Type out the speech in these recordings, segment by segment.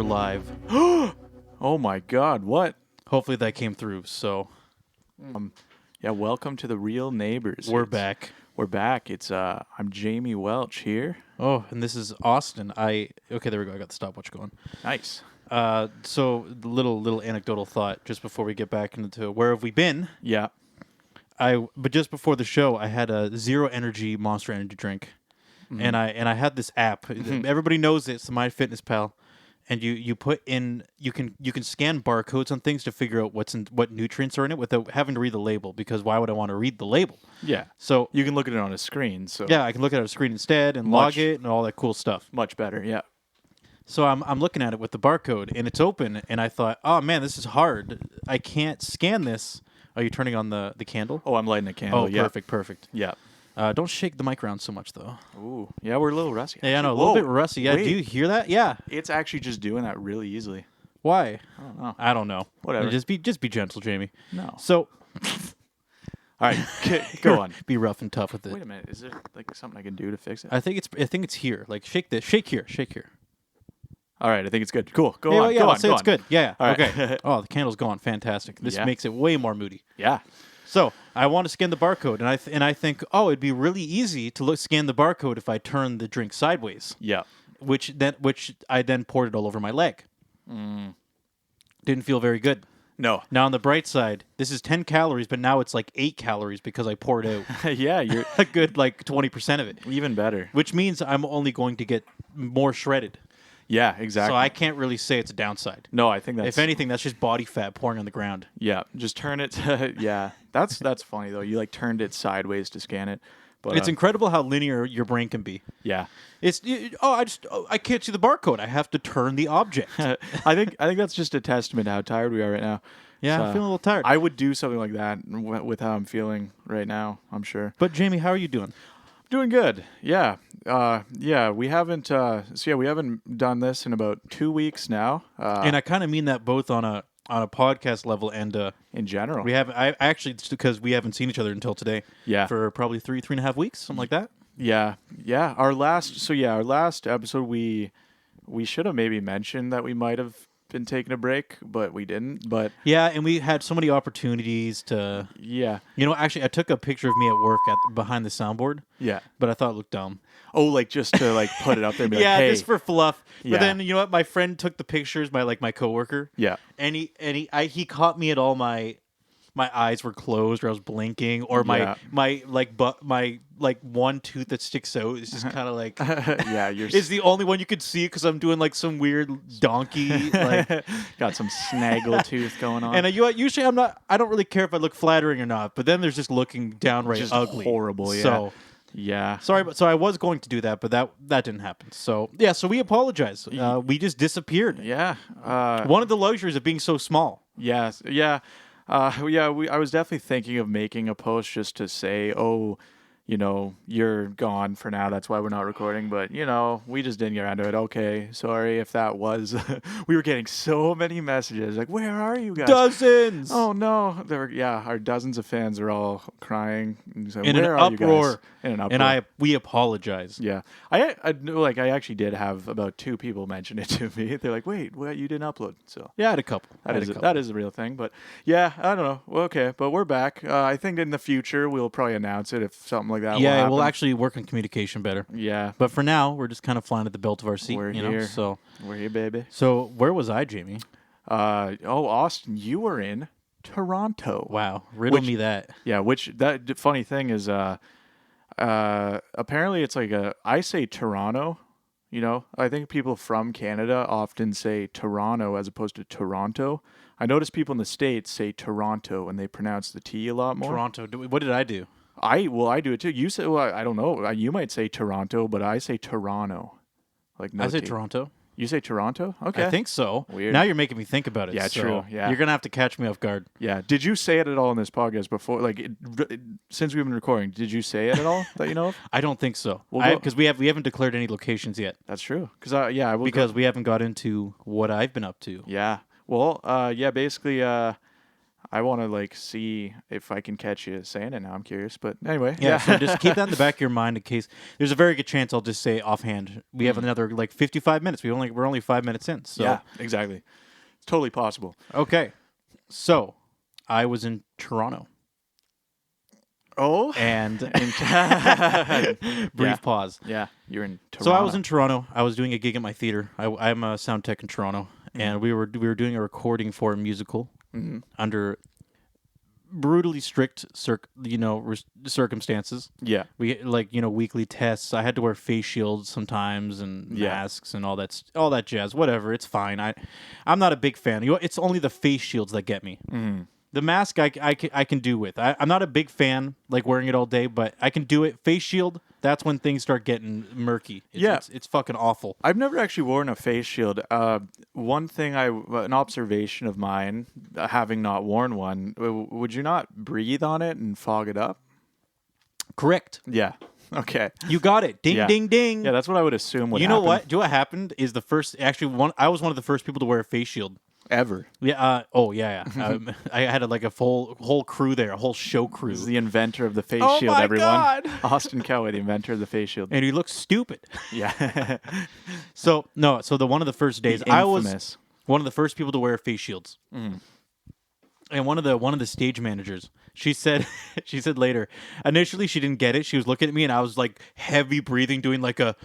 we're live. Oh my God, what? Hopefully that came through. So, Yeah, welcome to the Real Neighbors. we're back. We're back. I'm Jamie Welch here. Oh, and this is Austin. Okay, there we go. I got the stopwatch going. Nice. So little anecdotal thought just before we get back into where have we been? Yeah. But just before the show, I had a zero energy Monster Energy drink, and I had this app. Everybody knows it. It's the MyFitnessPal, and you put in you can scan barcodes on things to figure out what nutrients are in it without having to read the label. Because why would I want to read the label? Yeah. So You can look at it on a screen. So yeah, I can look at a screen instead and log it and all that cool stuff. much better. Yeah. So I'm looking at it with the barcode, and it's open, and I thought, oh man, this is hard. I can't scan this. Are you turning on the candle? Oh, I'm lighting a candle. Oh, Yeah. perfect. Yeah. Don't shake the mic around so much, though. Ooh. Yeah, we're a little rusty. Yeah, I know, a Whoa, little bit rusty. Yeah, wait. do you hear that? Yeah. It's actually just doing that really easily. Why? I don't know. I don't know. Whatever. Just be gentle, Jamie. No. So All right. Go on. be rough and tough with it. Wait a minute. Is there like something I can do to fix it? I think it's here. Like shake this. Shake here. All right. I think it's good. Cool. Go Yeah, on. yeah, Go I'll on. say Go it's on. good. Yeah. All right. Okay. Oh, the candle's gone. Fantastic. This Yeah. makes it way more moody. Yeah. So I want to scan the barcode, and I think, oh, it'd be really easy to scan the barcode if I turn the drink sideways, Yeah. which I then poured it all over my leg. Didn't feel very good. No. Now on the bright side, this is 10 calories, but now it's like 8 calories because I poured out Yeah. You're a good like 20% of it, even better. which means I'm only going to get more shredded. Yeah. Exactly. So I can't really say it's a downside. No, I think that's. If anything, that's just body fat pouring on the ground. Yeah, just turn it. Yeah, that's funny though. You like turned it sideways to scan it, but It's incredible how linear your brain can be. yeah. I can't see the barcode. I have to turn the object. I think that's just a testament to how tired we are right now. Yeah, So, I'm feeling a little tired. I would do something like that with how I'm feeling right now. I'm sure. But Jamie, how are you doing? Doing good. Yeah. Yeah. We haven't. We haven't done this in about 2 weeks now. And I kind of mean that both on a podcast level and In general. we haven't. I actually it's because we haven't seen each other until today. Yeah. For probably three and a half weeks, something like that. Yeah. Yeah. Our last episode, we should have maybe mentioned that we might have been taking a break, but we didn't. But Yeah, and we had so many opportunities to. yeah. Actually, I took a picture of me at work behind the soundboard, Yeah. but I thought it looked dumb. Oh, like just to like put it up there and be Yeah, like, hey. just for fluff. Yeah. But then you know what? My friend took the pictures. My coworker. Yeah. And he caught me at all my eyes were closed or I was blinking or Yeah. my one tooth that sticks out is just kind of like Yeah, you're is the only one you could see because I'm doing like some weird donkey like. got some snaggle tooth going on. And usually I don't really care if I look flattering or not, but then there's just looking downright Just ugly, horrible, yeah. So yeah. sorry, but so I was going to do that, but that didn't happen. So yeah, so we apologize. We just disappeared. Yeah. One of the luxuries of being so small. Yes. Yeah. I was definitely thinking of making a post just to say, oh, you're gone for now. That's why we're not recording. But, we just didn't get around to it. Okay. Sorry if that was. We were getting so many messages like, where are you guys? Dozens. Oh, no. Our dozens of fans are all crying. And saying, In an where are you uproar. guys? In an uproar. And we apologize. Yeah, I actually did have about 2 people mention it to me. They're like, "Wait, what? You didn't upload?" So Yeah, I had a couple. that is a real thing. But yeah, I don't know. Well, okay, but we're back. I think in the future we'll probably announce it if something like that. Yeah, will we'll happen. actually work on communication better. Yeah, But for now, we're just kind of flying at the belt of our seat. We're you know? here. So we're here, baby. where was I, Jamie? Austin, you were in Toronto. Wow, riddle Which- me that. Yeah, which that funny thing is, apparently it's like I say Toronto. I think people from Canada often say Toronto as opposed to Toronto. I notice people in the States say Toronto and they pronounce the T a lot more. Toronto. What did I do? I do it too. You say, well, I don't know. You might say Toronto, but I say Toronto. Like no I say T. Toronto. You say Toronto? Okay. I think so. Weird. Now you're making me think about it. Yeah, so true. Yeah. You're gonna have to catch me off guard. Yeah. Did you say it at all in this podcast before? Like, since we've been recording, did you say it at all that you know of? I don't think so. Well, Because we haven't declared any locations yet. That's true. I will We haven't got into what I've been up to. Yeah. Well, basically, I want to like see if I can catch you saying it now. I'm curious, but anyway, Yeah, so just keep that in the back of your mind in case there's a very good chance I'll just say offhand. We have another like 55 minutes. We're only 5 minutes in. So yeah, exactly. It's totally possible. okay. So I was in Toronto. Oh, And brief Yeah. pause. Yeah, you're in Toronto. So I was in Toronto. I was doing a gig at my theater. I'm a sound tech in Toronto, and we were doing a recording for a musical under brutally strict circumstances. Yeah. We weekly tests. I had to wear face shields sometimes and Yeah. masks and all that jazz. Whatever, it's fine. I'm not a big fan. It's only the face shields that get me. The mask I can do with. I'm not a big fan like wearing it all day, but I can do it. Face shield, that's when things start getting murky. It's fucking awful. I've never actually worn a face shield. One thing, an observation of mine, having not worn one, would you not breathe on it and fog it up? Correct. Yeah. Okay. You got it. Ding, Yeah. ding, ding. Yeah, that's what I would assume would You happen. know what? Do you know what happened? Is the first I was one of the first people to wear a face shield. Ever. Yeah. Yeah. I had like a whole crew there, a whole show crew. This is the inventor of the face Oh shield, my everyone. God. Austin Kelly, the inventor of the face shield. And he looks stupid. Yeah. So one of the first days, The I was infamous. one of the first people to wear face shields. And one of the stage managers, she said later, initially she didn't get it. She was looking at me and I was like heavy breathing, doing like a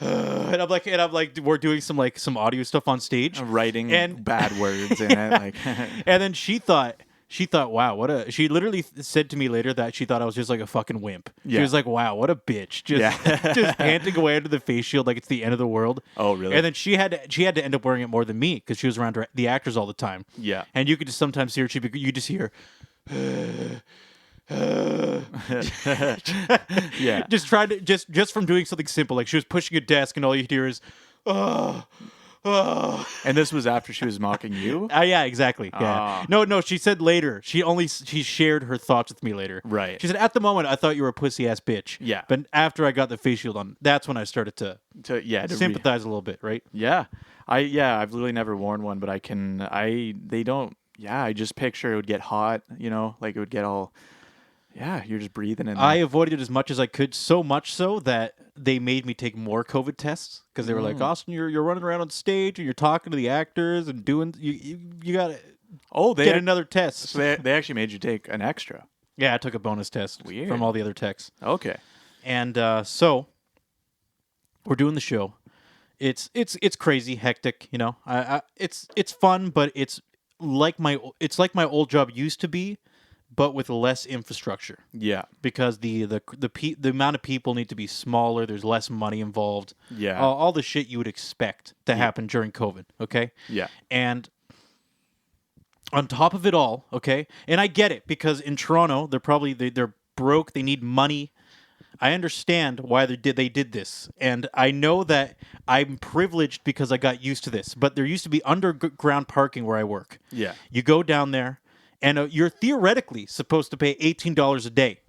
and I'm like we're doing some audio stuff on stage. Writing And- bad words in it. Like, And then she thought, wow, she literally said to me later that she thought I was just like a fucking wimp. She Yeah. was like, wow, what a bitch. Just, Yeah. just panting away under the face shield like it's the end of the world. Oh, really? And then she had to end up wearing it more than me because she was around the actors all the time. Yeah. And you could just sometimes hear you just hear yeah. just trying to just from doing something simple, like she was pushing a desk and all you hear is oh. And this was after she was mocking you? Yeah, exactly. Yeah. Ah. No, she said later. She shared her thoughts with me later. Right. She said, at the moment, I thought you were a pussy ass bitch. Yeah. But after I got the face shield on, that's when I started to To sympathize a little bit, right? Yeah. I've literally never worn one, but I just picture it would get hot, like it would get all, you're just breathing in there. I avoided it as much as I could, so much so that they made me take more COVID tests because they were like, Austin, you're running around on stage and you're talking to the actors and doing, you got to get another test. So they actually made you take an extra. Yeah, I took a bonus test Weird. from all the other techs. Okay. And so we're doing the show. It's crazy, hectic, it's fun, but it's like my old job used to be, but with less infrastructure. Yeah. Because the amount of people need to be smaller, there's less money involved. Yeah. All the shit you would expect to happen during COVID, okay? Yeah. And on top of it all, okay? And I get it because in Toronto, they're broke, they need money. I understand why they did this, and I know that I'm privileged because I got used to this. But there used to be underground parking where I work. Yeah. You go down there, and you're theoretically supposed to pay $18 a day.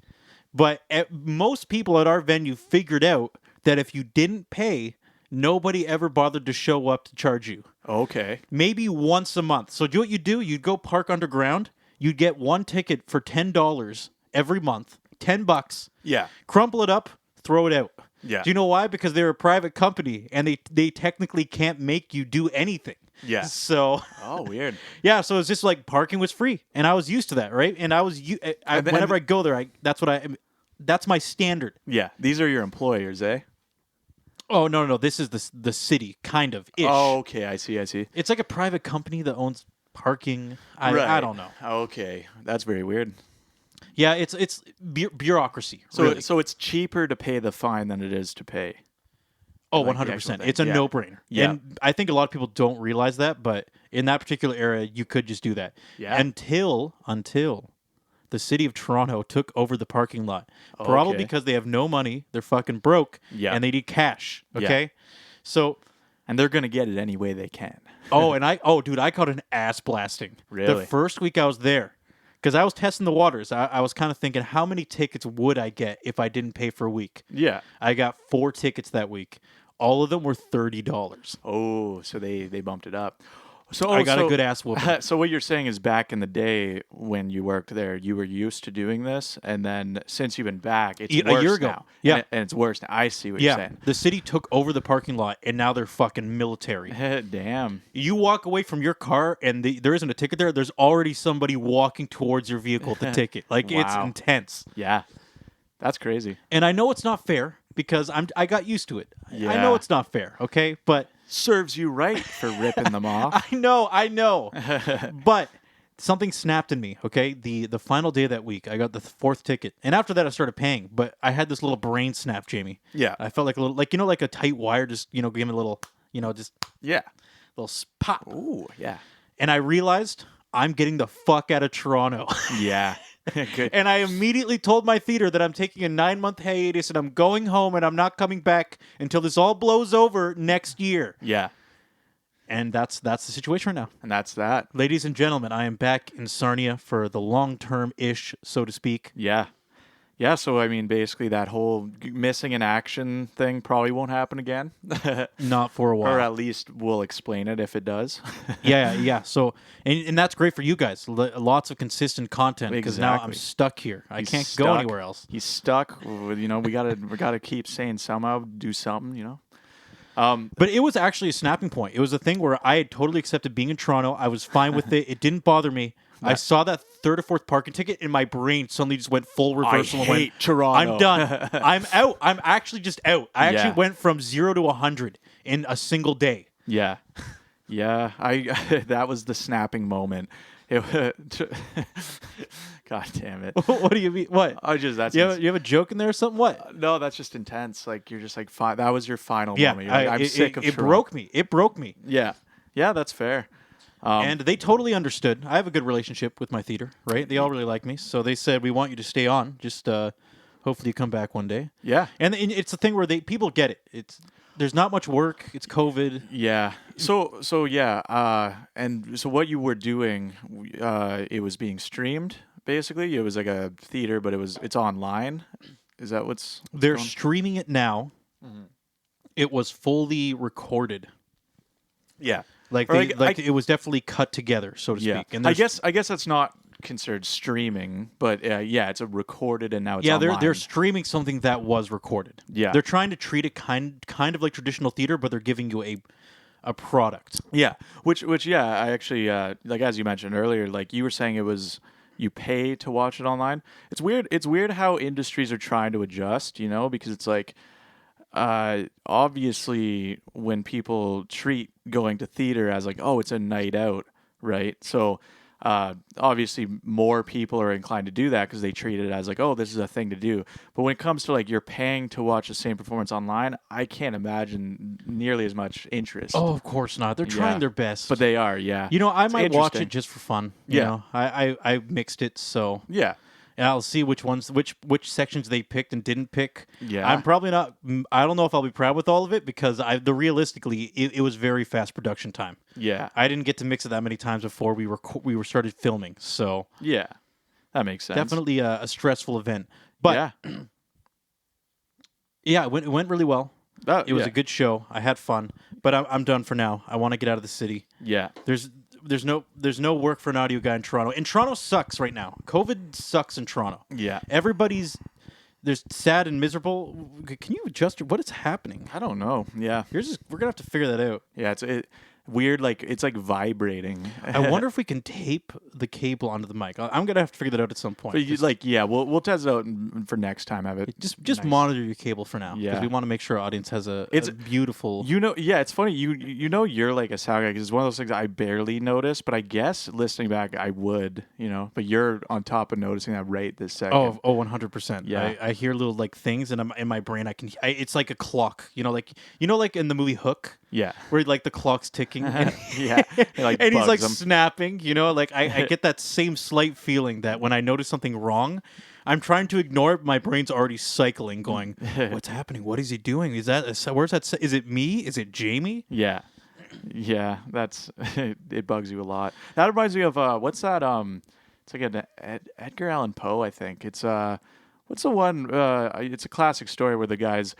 But most people at our venue figured out that if you didn't pay, nobody ever bothered to show up to charge you. Okay. Maybe once a month. So what you do, you'd go park underground. You'd get one ticket for $10 every month. $10. Yeah. Crumple it up, throw it out. Yeah. Do you know why? Because they're a private company and they technically can't make you do anything. Yeah. So Oh, weird. yeah, so it's just like parking was free, and I was used to that, right? And whenever I go there, that's my standard. Yeah. These are your employers, eh? Oh no, this is the city kind of ish. Oh, okay. I see. It's like a private company that owns parking. I don't know. Okay. That's very weird. Yeah, it's bureaucracy. So really. so it's cheaper to pay the fine than it is to pay. Oh, like the 100%. actual thing. It's a Yeah. no-brainer. Yeah. And I think a lot of people don't realize that, but in that particular area, you could just do that. Yeah. Until the city of Toronto took over the parking lot. Probably Okay. because they have no money, they're fucking broke, Yeah. and they need cash, Yeah. okay? So, And they're going to get it any way they can. dude, I caught an ass blasting. Really? The first week I was there, because I was testing the waters. I was kind of thinking, how many tickets would I get if I didn't pay for a week? Yeah. I got 4 tickets that week. All of them were $30. Oh, so they bumped it up. I got a good ass whooping. So what you're saying is back in the day when you worked there, you were used to doing this, and then since you've been back, it's A worse year ago. now. Yeah. And it's worse now. I see what you're Yeah, saying. the city took over the parking lot, and now they're fucking military. Damn. You walk away from your car, and there isn't a ticket there. There's already somebody walking towards your vehicle to ticket. Like it's Wow. intense. Yeah. That's crazy. And I know it's not fair because I got used to it. I Yeah. know it's not fair. Okay, but Serves you right for ripping them off. I know. But something snapped in me. Okay, the final day of that week, I got the fourth ticket, and after that, I started paying. But I had this little brain snap, Jamie. Yeah. I felt like a little, like a tight wire, just give me a little, just Yeah. little pop. Ooh, yeah. And I realized I'm getting the fuck out of Toronto. Yeah. Good. And I immediately told my theater that I'm taking a 9-month hiatus and I'm going home and I'm not coming back until this all blows over next year. Yeah. And that's the situation right now. And that's that. Ladies and gentlemen, I am back in Sarnia for the long-term-ish, so to speak. Yeah. Yeah, so I mean, basically that whole missing in action thing probably won't happen again. Not for a while. Or at least we'll explain it if it does. Yeah. So, and that's great for you guys. Lots of consistent content because now I'm Exactly. stuck here. I He's can't go stuck. anywhere else. He's stuck. We gotta keep saying somehow, do something, But it was actually a snapping point. It was a thing where I had totally accepted being in Toronto. I was fine with it. It didn't bother me. I saw that third or fourth parking ticket, and my brain suddenly just went full reversal. I and went, hate Toronto. I'm done. I'm out. I'm actually just out. I actually Yeah. went from 0 to 100 in a single day. Yeah. Yeah. I that was the snapping moment. God damn it. What do you mean? What? That's You have a joke in there or something? What? no, that's just intense. Like you're just like fine. That was your final Yeah, moment. You're like, I'm sick of it Toronto. broke me. It broke me. Yeah. Yeah, that's fair. And they totally understood. I have a good relationship with my theater, right? They all really like me. So they said, we want you to stay on. Just hopefully you come back one day. Yeah. And it's a thing where people get it. There's not much work. It's COVID. Yeah. So yeah. And so what you were doing, it was being streamed. Basically, it was like a theater, but it's online. Is that what's They're going? streaming it now. It was fully recorded. Yeah. Like Or it was definitely cut together, so to Yeah. speak. And I guess that's not considered streaming, but yeah, it's a recorded and now it's online. they're streaming something that was recorded. Yeah. They're trying to treat it kind of like traditional theater, but they're giving you a product. Yeah, which yeah, I actually like as you mentioned earlier, like you were saying it was you pay to watch it online. It's weird. It's weird how industries are trying to adjust, because it's like obviously when people treat going to theater as like, oh, it's a night out, right? So obviously more people are inclined to do that because they treat it as like, oh, this is a thing to do. But when it comes to like you're paying to watch the same performance online, I can't imagine nearly as much interest. Oh, of course not. They're trying their best. But they are, yeah. I It's might watch interesting. it just for fun. Yeah. I mixed it so. Yeah. And I'll see which sections they picked and didn't pick. Yeah. I'm probably not. I don't know if I'll be proud with all of it because realistically, it was very fast production time. Yeah. I didn't get to mix it that many times before we were started filming. So Yeah. That makes sense. definitely a stressful event. But yeah, it went really well. It was a good show. I had fun, but I'm done for now. I want to get out of the city. Yeah. There's no work for an audio guy in Toronto. And Toronto sucks right now. COVID sucks in Toronto. Yeah. There's sad and miserable. Can you adjust what is happening? I don't know. Yeah. We're gonna have to figure that out. Yeah. It's weird. Like it's like vibrating. I wonder if we can tape the cable onto the mic. I'm gonna have to figure that out at some point. But we'll test it out for next time. Have it Just nice. monitor your cable for now. Yeah. Because we want to make sure our audience has a beautiful. It's funny. You're like a sound guy because it's one of those things I barely notice, but I guess listening back I would, But you're on top of noticing that right this second. 100%. Yeah. I hear little like things, and I'm in my brain. It's like a clock. Like in the movie Hook. Yeah. Where like the clock's ticking. And, Yeah. It, like, and he's bugs like them. snapping. Like I get that same slight feeling that when I notice something wrong, I'm trying to ignore it. But my brain's already cycling, going, "What's happening? What is he doing? Where's that? Is it me? Is it Jamie?" Yeah. Yeah, that's it bugs you a lot. That reminds me of what's that? It's like an Edgar Allan Poe, I think. It's what's the one? It's a classic story where the guy's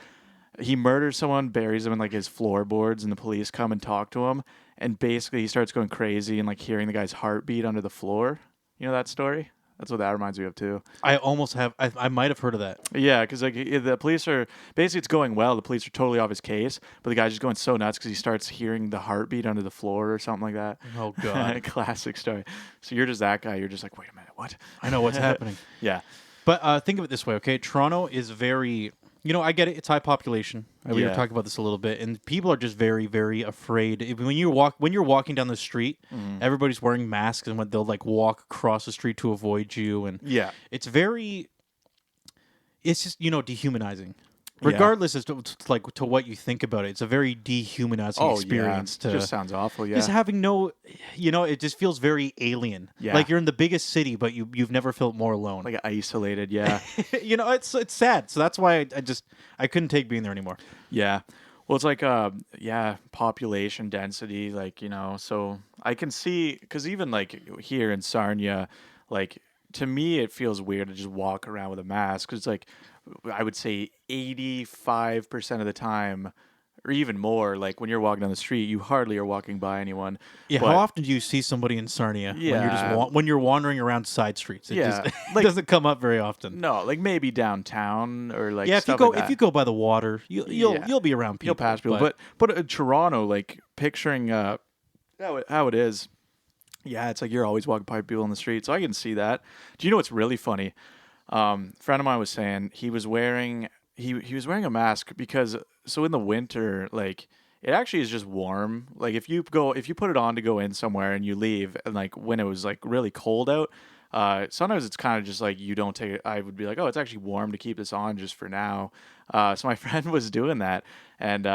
he murders someone, buries him in like his floorboards, and the police come and talk to him. And basically, he starts going crazy and like hearing the guy's heartbeat under the floor. You know that story? That's what that reminds me of too. I almost have. I might have heard of that. Yeah, because like the police are basically it's going well. The police are totally off his case, but the guy's just going so nuts because he starts hearing the heartbeat under the floor or something like that. Oh God, Classic story. So you're just that guy. You're just like, wait a minute, what? I know what's happening. Yeah. But think of it this way, okay? Toronto is very. I get it. It's high population. We were Yeah. talking about this a little bit, and people are just very, very afraid. When you're walking down the street, everybody's wearing masks, and when they'll like walk across the street to avoid you, and Yeah. it's very. It's just dehumanizing. Yeah. Regardless as to what you think about it, it's a very dehumanizing experience. Yeah. Just sounds awful. Yeah. Just having no, it just feels very alien. Yeah. Like you're in the biggest city, but you've never felt more alone. Like isolated. Yeah. It's sad. So that's why I couldn't take being there anymore. Yeah. Well, it's like, population density, like, so I can see, because even like here in Sarnia, like to me, it feels weird to just walk around with a mask. Cause it's like, I would say 85% of the time, or even more, like when you're walking down the street, you hardly are walking by anyone. Yeah. But- How often do you see somebody in Sarnia when you're Yeah. when you're wandering around side streets? It Yeah. just Like- doesn't come up very often. No, like maybe downtown or like Yeah, if you stuff go like that. if you go by the water, you'll be around people. You'll pass people, but Toronto, like picturing how it is, yeah, it's like you're always walking by people on the street, so I can see that. Do you know what's really funny? Friend of mine was saying he was wearing he was wearing a mask because so in the winter, like it actually is just warm. Like if you put it on to go in somewhere and you leave, and like when it was like really cold out. Sometimes it's kind of just like you don't take it. I would be like, oh, it's actually warm to keep this on just for now. So my friend was doing that, and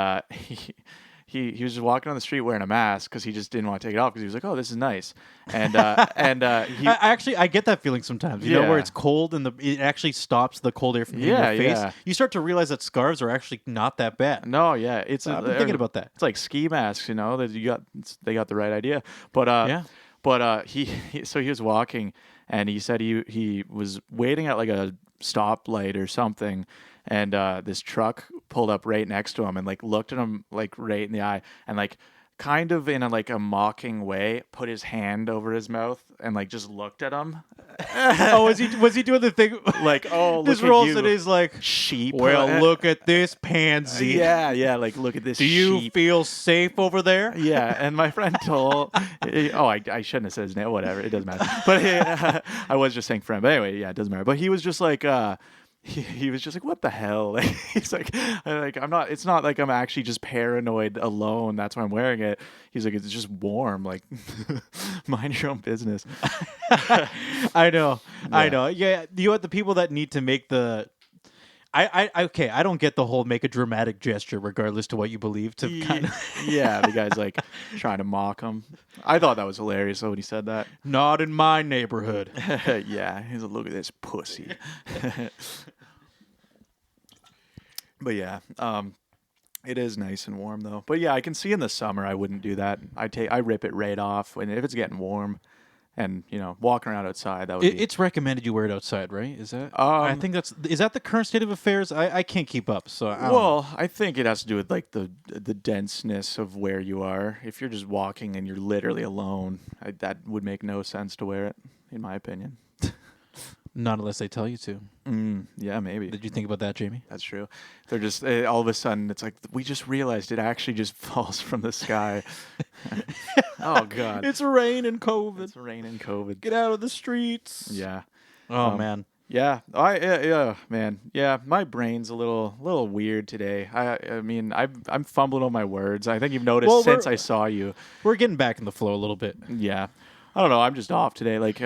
he was just walking on the street wearing a mask because he just didn't want to take it off because he was like, oh, this is nice. And he I get that feeling sometimes. You know, where Yeah. it's cold and it actually stops the cold air from hitting Yeah, your face. yeah. You start to realize that scarves are actually not that bad. no, yeah, it's I've been thinking about that. It's like ski masks, that they got the right idea. But Yeah. he so he was walking and he said he was waiting at like a stoplight or something, and this truck pulled up right next to him and like looked at him like right in the eye and like kind of in a mocking way put his hand over his mouth and like just looked at him Oh, was he doing the thing like, oh, this look rolls at it you, is like sheep. well, look at this pansy. yeah, like look at this Do you sheep. feel safe over there? Yeah, and my friend told, I shouldn't have said his name, whatever, it doesn't matter. But I was just saying friend, but anyway, yeah, it doesn't matter. But he was just like, he was just like, what the hell? Like, he's like, I'm not, it's not like I'm actually just paranoid alone. That's why I'm wearing it. He's like, it's just warm. Like, mind your own business. I know. Yeah. I know. Yeah, you want the people that need to make the okay, I don't get the whole make a dramatic gesture regardless to what you believe to kind of Yeah, the guy's like trying to mock him. I thought that was hilarious though when he said that. not in my neighborhood. Yeah, he's like, look at this pussy. But yeah, it is nice and warm though. But yeah, I can see in the summer I wouldn't do that. I rip it right off when if it's getting warm, and walking around outside that would be. It's recommended you wear it outside, right? Is that? I think is that the current state of affairs? I can't keep up. So I think it has to do with like the denseness of where you are. If you're just walking and you're literally alone, that would make no sense to wear it, in my opinion. not unless they tell you to. Yeah, maybe. Did you think about that, Jamie? That's true. They're just all of a sudden it's like we just realized it actually just falls from the sky. Oh God, It's rain and COVID. it's rain and COVID. Get out of the streets. Yeah. Oh man. Yeah, man. Yeah, my brain's a little weird today. I mean, I'm fumbling on my words. I think you've noticed Well, since I saw you. We're getting back in the flow a little bit. Yeah, I don't know. I'm just off today. Like,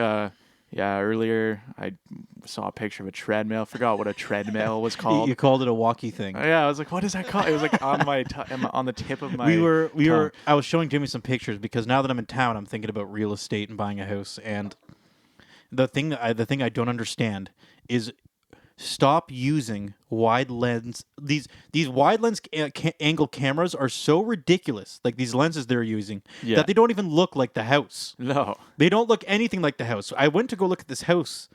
earlier I saw a picture of a treadmill. Forgot what a treadmill was called. You called it a walkie thing. Yeah, I was like, what is that called? It was like on my on the tip of my. We were. tongue. I was showing Jimmy some pictures because now that I'm in town, I'm thinking about real estate and buying a house. And the thing I don't understand is stop using wide lens. These wide lens angle cameras are so ridiculous. Like these lenses they're using Yeah. that they don't even look like the house. No. They don't look anything like the house. I went to go look at this house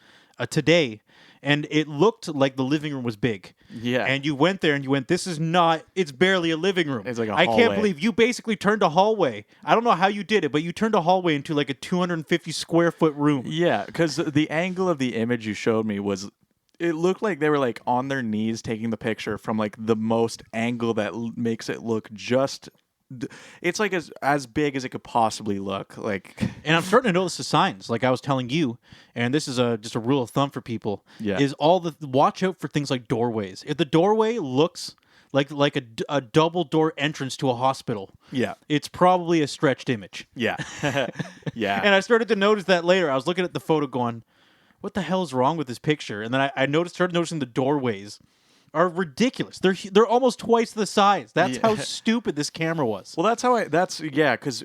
today, and it looked like the living room was big. Yeah. And you went there and you went, this is not, it's barely a living room. It's like a I can't hallway. believe you basically turned a hallway. I don't know how you did it, but you turned a hallway into like a 250 square foot room. Yeah, because the angle of the image you showed me was, it looked like they were like on their knees taking the picture from like the most angle that makes it look just. It's like as big as it could possibly look. Like, And I'm starting to notice the signs, like I was telling you, and this is just a rule of thumb for people. Yeah. Is watch out for things like doorways. If the doorway looks like a double door entrance to a hospital, yeah, it's probably a stretched image. yeah, yeah. And I started to notice that later. I was looking at the photo, going, "What the hell is wrong with this picture?" And then I started noticing the doorways are ridiculous. They're almost twice the size. That's how stupid this camera was. Well, because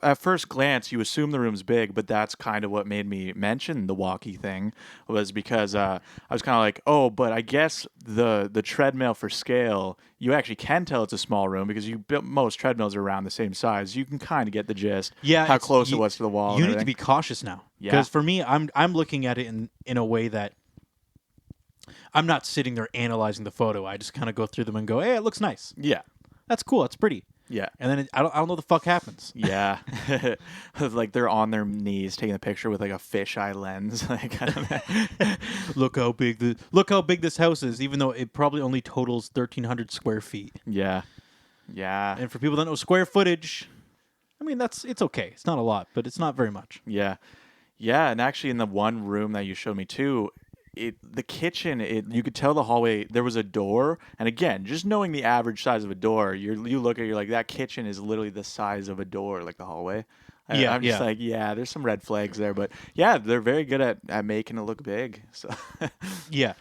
at first glance you assume the room's big, but that's kind of what made me mention the walkie thing, was because I was kind of like, oh, but I guess the treadmill for scale, you actually can tell it's a small room because most treadmills are around the same size. You can kind of get the gist. Yeah, how close it was to the wall. You and need to be cautious now. Yeah. Because for me, I'm looking at it in a way that I'm not sitting there analyzing the photo. I just kind of go through them and go, hey, it looks nice. Yeah, That's cool. It's pretty. yeah. And then I don't know what the fuck happens. Yeah, like they're on their knees taking a picture with like a fisheye lens. Like, I don't know. Look how big this house is, even though it probably only totals 1,300 square feet. Yeah, yeah, And for people that know square footage, I mean it's okay. It's not a lot, but it's not very much. yeah, yeah. And actually, in the one room that you showed me too, the kitchen, you could tell the hallway there was a door. And again, just knowing the average size of a door, you look at it, you're like, that kitchen is literally the size of a door, like the hallway. Yeah, I'm just like, yeah, there's some red flags there, but yeah, they're very good at making it look big. So Yeah.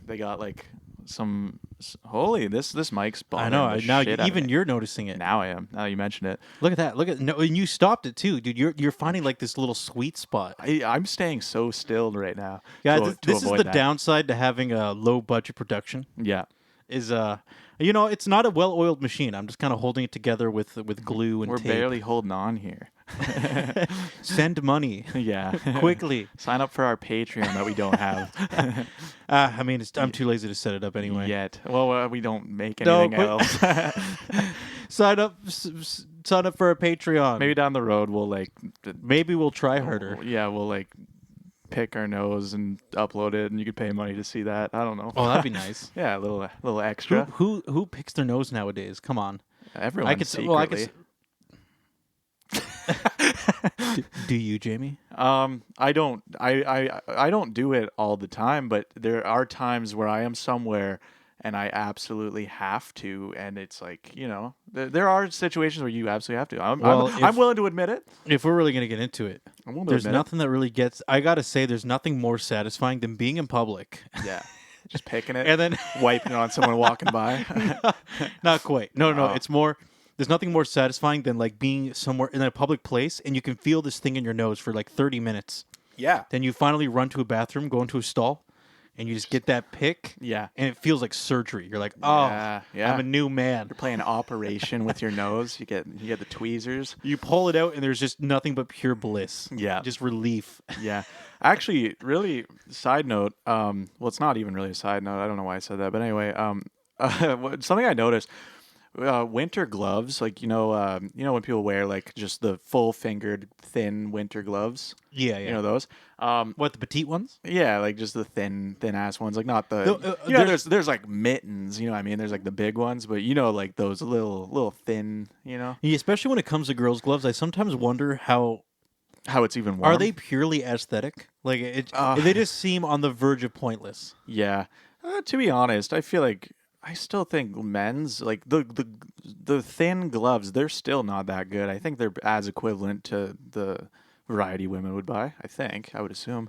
they got like some holy this mic's I bothering know. the Now shit out of even me. you're noticing it. Now I am. Now you mention it, Look at that. And you stopped it too, dude. You're finding like this little sweet spot. I'm staying so stilled right now. Guys, to this is avoid the that. downside to having a low budget production. Yeah. Is it's not a well-oiled machine. I'm just kind of holding it together with glue and We're tape. barely holding on here. Send money Yeah. quickly. Sign up for our Patreon that we don't have I mean, I'm too lazy to set it up anyway. yet. Well, we don't make No, anything else. Sign up for a Patreon. Maybe down the road we'll Maybe we'll try harder. Yeah, we'll pick our nose and upload it, and you could pay money to see that. I don't know. Oh, that'd be nice. Yeah, a little extra. Who picks their nose nowadays? Come on. Everyone I could secretly. Do you, Jamie? I don't. I don't do it all the time, but there are times where I am somewhere and I absolutely have to, and it's like, there are situations where you absolutely have to. I'm willing to admit it. If we're really gonna get into it, I'm willing to there's admit nothing that really gets. I gotta say, there's nothing more satisfying than being in public. it. Yeah, just picking it And then wiping it on someone walking by. not quite. No. Oh. It's more. There's nothing more satisfying than like being somewhere in a public place and you can feel this thing in your nose for like 30 minutes. Yeah. Then you finally run to a bathroom, go into a stall, and you just get that pick. Yeah. And it feels like surgery. You're like, oh, Yeah. I'm a new man. You're playing Operation with your nose. You get the tweezers. You pull it out and there's just nothing but pure bliss. Yeah. Just relief. Yeah. Actually, really, side note. Well, it's not even really a side note. I don't know why I said that, but anyway, something I noticed. Winter gloves, like when people wear like just the full fingered thin winter gloves. Yeah. You know those. What, the petite ones? Yeah, like just the thin ass ones, like not the. There's like mittens. You know what I mean? There's like the big ones, but like those little thin. Yeah, especially when it comes to girls' gloves, I sometimes wonder how it's even warm. are they purely aesthetic? Like they just seem on the verge of pointless. Yeah. To be honest, I feel like. I still think men's like the thin gloves, they're still not that good. I think they're as equivalent to the variety women would buy. I would assume.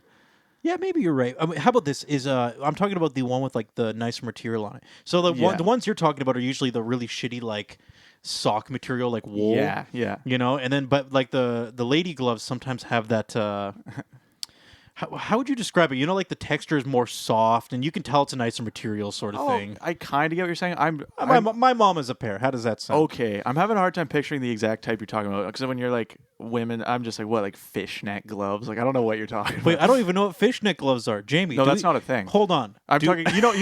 Yeah, maybe you're right. I mean, how about this? I'm talking about the one with like the nicer material on it. So the ones you're talking about are usually the really shitty like sock material, like wool. Yeah. And then but like the lady gloves sometimes have that. How would you describe it? Like the texture is more soft, and you can tell it's a nicer material sort of thing. I kind of get what you're saying. My mom is a pair. How does that sound? Okay, I'm having a hard time picturing the exact type you're talking about because when you're like women. I'm just like, what, like fishnet gloves? Like, I don't know what you're talking about. Wait, I don't even know what fishnet gloves are, Jamie. No, that's not a thing. Hold on. I'm talking. You know.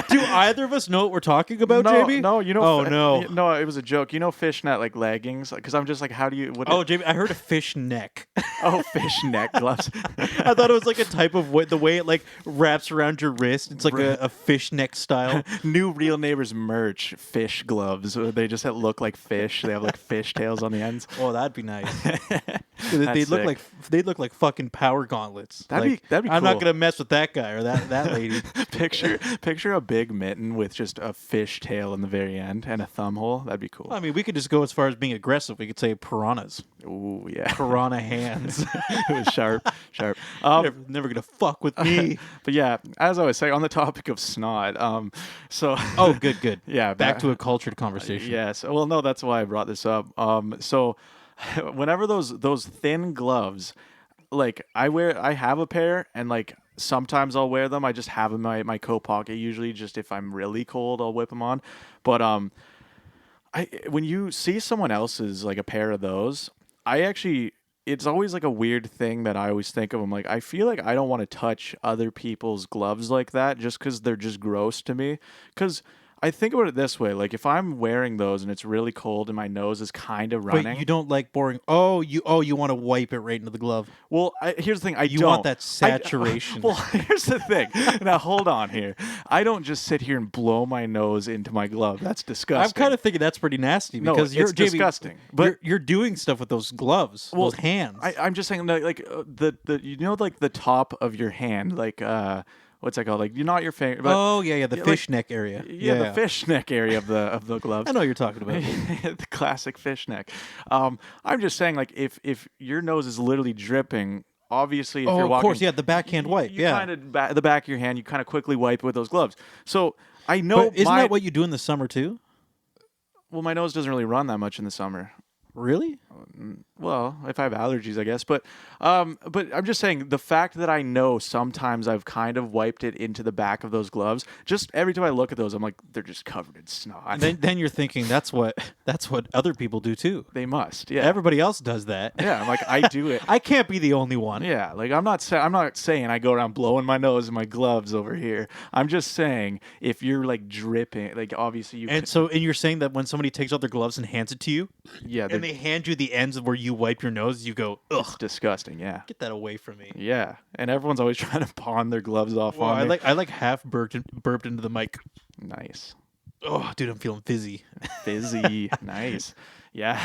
Do either of us know what we're talking about, No, Jamie? no, you know. Oh no. No, it was a joke. You know, fishnet like leggings. Because I'm just like, how do you? What Oh, Jamie, I heard a fish neck. oh, fishnet gloves. I thought it was like a type of the way it like wraps around your wrist. It's like a fish neck style. New Real Neighbors merch, fish gloves. They just look like fish. They have like fish tails on the ends. Oh, that'd be nice. They'd look like fucking power gauntlets. That'd be I'm not cool. gonna mess with that guy or that lady. Picture a big mitten with just a fish tail in the very end and a thumb hole. That'd be cool. I mean, we could just go as far as being aggressive. We could say piranhas. Ooh, yeah. Piranha hands. It was sharp. Never gonna fuck with me. But yeah, as I was saying, on the topic of snot, so Oh, good. yeah, Back to a cultured conversation. yes. Well, no, that's why I brought this up. So whenever those thin gloves, like I have a pair, and like sometimes I'll wear them. I just have them in my coat pocket. Usually, just if I'm really cold, I'll whip them on. But when you see someone else's like a pair of those, it's always like a weird thing that I always think of. I'm like, I feel like I don't want to touch other people's gloves like that just because they're just gross to me. Because I think about it this way: like if I'm wearing those and it's really cold and my nose is kind of running, Wait, you don't like boring? You want to wipe it right into the glove? well, here's the thing: You don't. want that saturation? Well, here's the thing. Now hold on here. I don't just sit here and blow my nose into my glove. That's disgusting. I'm kind of thinking that's pretty nasty No, because it's disgusting. But you're doing stuff with those gloves, those hands. I'm just saying, like the like the top of your hand, like what's that called? Like not your finger. But, oh yeah, the fish neck area. Yeah, the fish neck area of the gloves. I know what you're talking about. The classic fish neck. I'm just saying, like if your nose is literally dripping. Obviously, if you're walking, of course, yeah, the backhand wipe. You kind of the back of your hand, you kind of quickly wipe with those gloves. So I know. But isn't that what you do in the summer too? Well, my nose doesn't really run that much in the summer. Really? Well, if I have allergies, I guess. But I'm just saying the fact that I know sometimes I've kind of wiped it into the back of those gloves. Just every time I look at those, I'm like, they're just covered in snot. Then you're thinking that's what other people do too. They must. Yeah. Everybody else does that. Yeah. I'm like, I do it. I can't be the only one. Yeah. Like I'm not saying I go around blowing my nose in my gloves over here. I'm just saying if you're like dripping, like obviously you. And you're saying that when somebody takes out their gloves and hands it to you, yeah, and they hand you the ends of where you wipe your nose, you go, ugh, it's disgusting. Yeah. get that away from me. Yeah. And everyone's always trying to pawn their gloves off Well, on me. I like half burped into the mic. Nice. Oh, dude, I'm feeling fizzy. Fizzy. Nice. Yeah.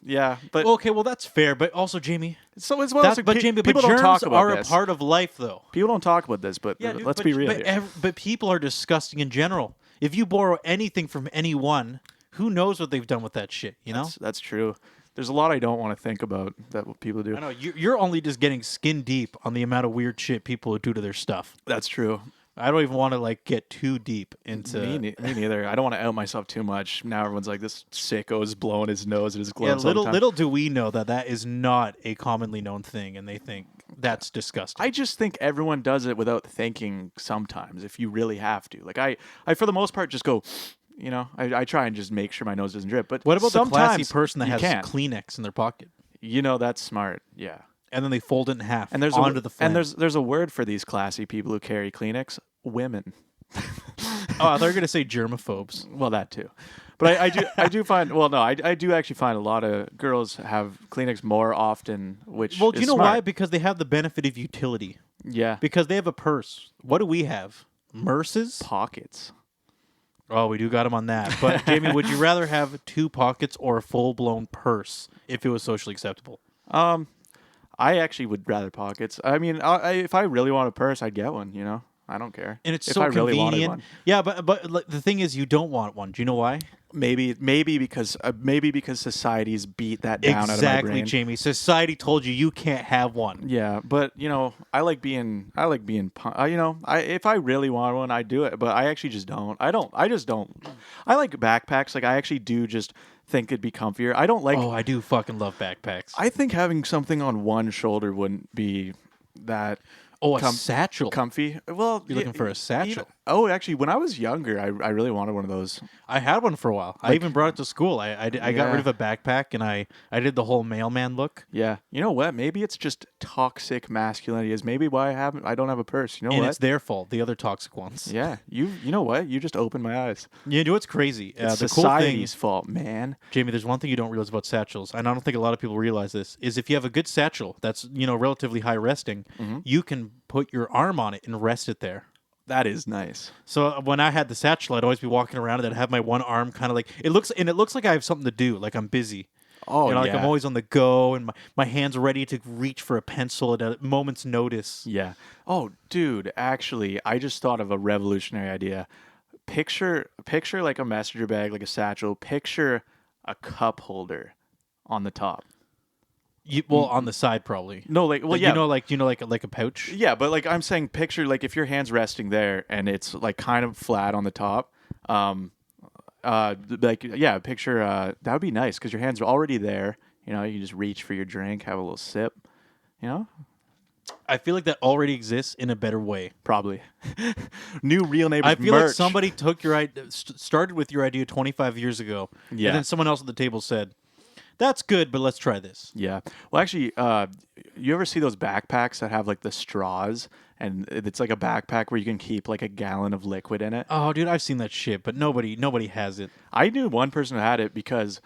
Yeah. But Okay, well that's fair, but also Jamie. so as well as Jamie, people but don't talk germs about are this. a part of life, though. People don't talk about this, but Dude, let's be real here. But people are disgusting in general. If you borrow anything from anyone, who knows what they've done with that shit? You know. That's true. There's a lot I don't want to think about that what people do. I know you're only just getting skin deep on the amount of weird shit people do to their stuff. That's true. I don't even want to like get too deep into. Me neither. I don't want to out myself too much. Now everyone's like, this sicko is blowing his nose at his Yeah, gloves. all the time. little do we know that is not a commonly known thing, and they think that's disgusting. I just think everyone does it without thinking sometimes. If you really have to, like I for the most part just go. You know, I try and just make sure my nose doesn't drip. But What about the classy sometimes person that you has can't. Kleenex in their pocket, You know, that's smart. Yeah. and then they fold it in half And onto the flame? and there's a word for these classy people who carry Kleenex. Women. Oh, I thought you were gonna say germaphobes. Well, that too. But I do find I do actually find a lot of girls have Kleenex more often, which Well, do is you know smart. why? Because they have the benefit of utility. Yeah. Because they have a purse. What do we have? Murses? Pockets. Oh, we do got them on that. But Jamie, would you rather have 2 pockets or a full-blown purse if it was socially acceptable? I actually would rather pockets. I mean, if I really want a purse, I'd get one. You know, I don't care. And it's if so I really wanted convenient. one. Yeah, but like, the thing is, you don't want one. Do you know why? Maybe because society's beat that down out of my Exactly, brain. Jamie. Society told you can't have one. Yeah, but you know, I like being, you know, if I really want one, I do it. But I actually just don't. I just don't. I like backpacks. Like I actually do just think it'd be comfier. I don't like. Oh, I do fucking love backpacks. I think having something on one shoulder wouldn't be that. Oh, a satchel. comfy. Well, You're looking for a satchel. Actually, when I was younger, I really wanted one of those. I had one for a while. I Like- even brought it to school. I got Yeah. rid of a backpack and I did the whole mailman look. Yeah, you know what? Maybe it's just toxic masculinity. Is maybe why I don't have a purse. You know And what? it's their fault, the other toxic ones. Yeah, you know what? You just opened my eyes. You know what's crazy? It's The cool thing, society's fault, man. Jamie, there's one thing you don't realize about satchels, and I don't think a lot of people realize this, is if you have a good satchel that's, relatively high resting, you can put your arm on it and rest it there. That is nice. So when I had the satchel, I'd always be walking around and I'd have my one arm kind of like it looks like I have something to do, like I'm busy. Oh, Like yeah. I'm always on the go and my hands ready to reach for a pencil at a moment's notice. Yeah. Oh, dude, actually, I just thought of a revolutionary idea. Picture like a messenger bag, like a satchel. Picture a cup holder on the top. On the side probably. No, like, well, Like, yeah. like a pouch. Yeah, but like I'm saying, picture like if your hand's resting there and it's like kind of flat on the top. Picture that would be nice because your hands are already there. You can just reach for your drink, have a little sip. I feel like that already exists in a better way. Probably. New Real Neighbors I feel merch. like somebody took your idea, started with your idea 25 years ago, Yeah. and then someone else at the table said, "That's good, but let's try this." Yeah. Well, actually, you ever see those backpacks that have like the straws, and it's like a backpack where you can keep like a gallon of liquid in it? Oh, dude, I've seen that shit, but nobody has it. I knew one person who had it because,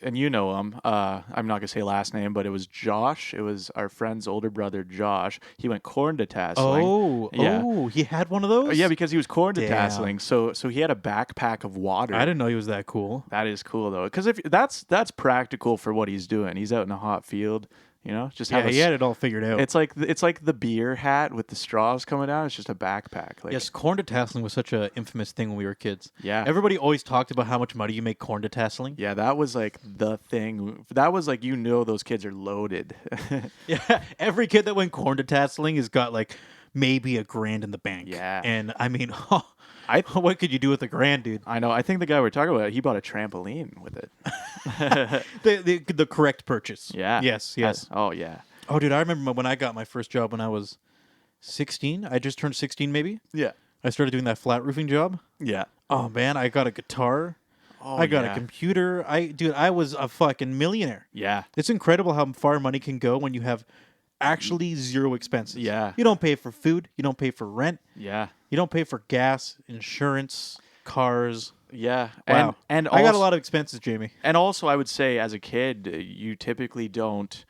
and you know him. I'm not gonna say last name, but it was Josh. It was our friend's older brother, Josh. He went corn detasseling. Yeah. He had one of those. Yeah, because he was corn Damn. detasseling, so he had a backpack of water. I didn't know he was that cool. That is cool though, because if that's practical for what he's doing. He's out in a hot field, just have Yeah, he had it all figured out. It's like the beer hat with the straws coming down. It's just a backpack. Like, Yes, corn detasseling was such an infamous thing when we were kids. Yeah. Everybody always talked about how much money you make corn detasseling. yeah, that was like the thing. That was like those kids are loaded. Yeah, every kid that went corn detasseling has got like maybe $1,000 in the bank. Yeah. And I mean, what could you do with $1,000, dude? I know. I think the guy we're talking about, he bought a trampoline with it. The correct purchase. Yeah. Yes. Oh yeah. Oh, dude, I remember when I got my first job when I was 16. I just turned 16, maybe. Yeah. I started doing that flat roofing job. Yeah. Oh man, I got a guitar. Oh, I got yeah. a computer. I was a fucking millionaire. Yeah. It's incredible how far money can go when you have actually zero expenses. Yeah. You don't pay for food. You don't pay for rent. Yeah. You don't pay for gas, insurance, cars. Yeah. Wow. And I got a also- lot of expenses, Jamie. And also, I would say, as a kid, you typically don't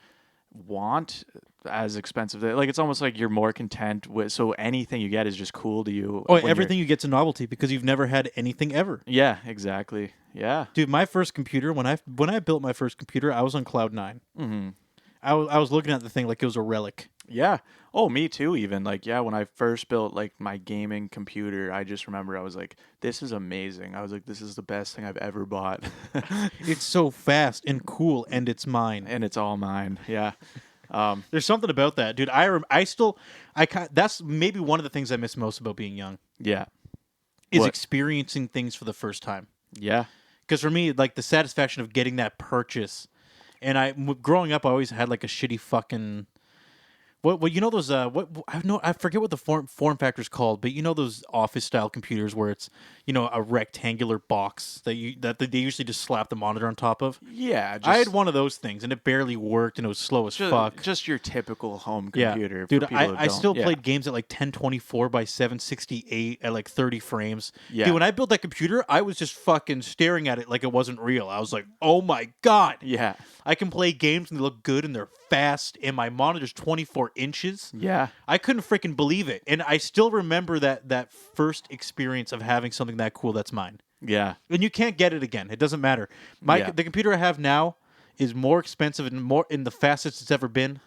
want as expensive. Like, it's almost like you're more content with. So anything you get is just cool to you. Oh, when you're- everything you get's a novelty because you've never had anything ever. Yeah. Exactly. Yeah. Dude, my first computer, when I built my first computer, I was on cloud 9. Mm-hmm. I was looking at the thing like it was a relic. Yeah. Oh, me too. Even like, yeah, when I first built like my gaming computer, I just remember I was like, "This is amazing." I was like, "This is the best thing I've ever bought," It's so fast and cool, and it's mine. and it's all mine. Yeah. There's something about that, dude. That's maybe one of the things I miss most about being young Yeah. is What? experiencing things for the first time. Yeah. Because for me, like the satisfaction of getting that purchase, and growing up, I always had like a shitty fucking. What those I forget what the form factor's called, but those office style computers where it's a rectangular box that they usually just slap the monitor on top of. Yeah. I had one of those things and it barely worked and it was slow as fuck. Just your typical home Yeah, computer. for dude, people who I don't- still yeah. played games at like 1024 by 768 at like 30 frames. Yeah. Dude, when I built that computer, I was just fucking staring at it like it wasn't real. I was like, oh my God. Yeah. I can play games and they look good and they're fast and my monitor's 24 inches. Yeah. I couldn't freaking believe it. And I still remember that first experience of having something that cool that's mine. Yeah. And you can't get it again. It doesn't matter. Yeah. The computer I have now is more expensive and more in the fastest it's ever been.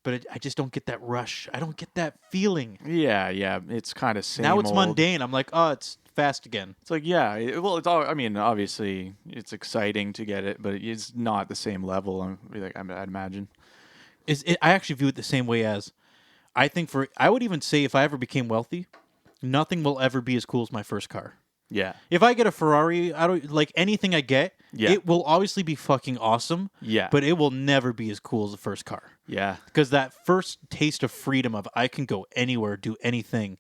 But I just don't get that rush. I don't get that feeling. Yeah. Yeah. It's kind of same Now it's old. mundane. I'm like, oh, it's fast again. It's like, yeah. Well, it's all. I mean, obviously, it's exciting to get it, but it's not the same level. I'd imagine. I actually view it the same way as I would even say if I ever became wealthy, nothing will ever be as cool as my first car. Yeah. If I get a Ferrari, I don't like anything I get. Yeah. it will obviously be fucking awesome. Yeah. But it will never be as cool as the first car. Yeah. Because that first taste of freedom of I can go anywhere, do anything,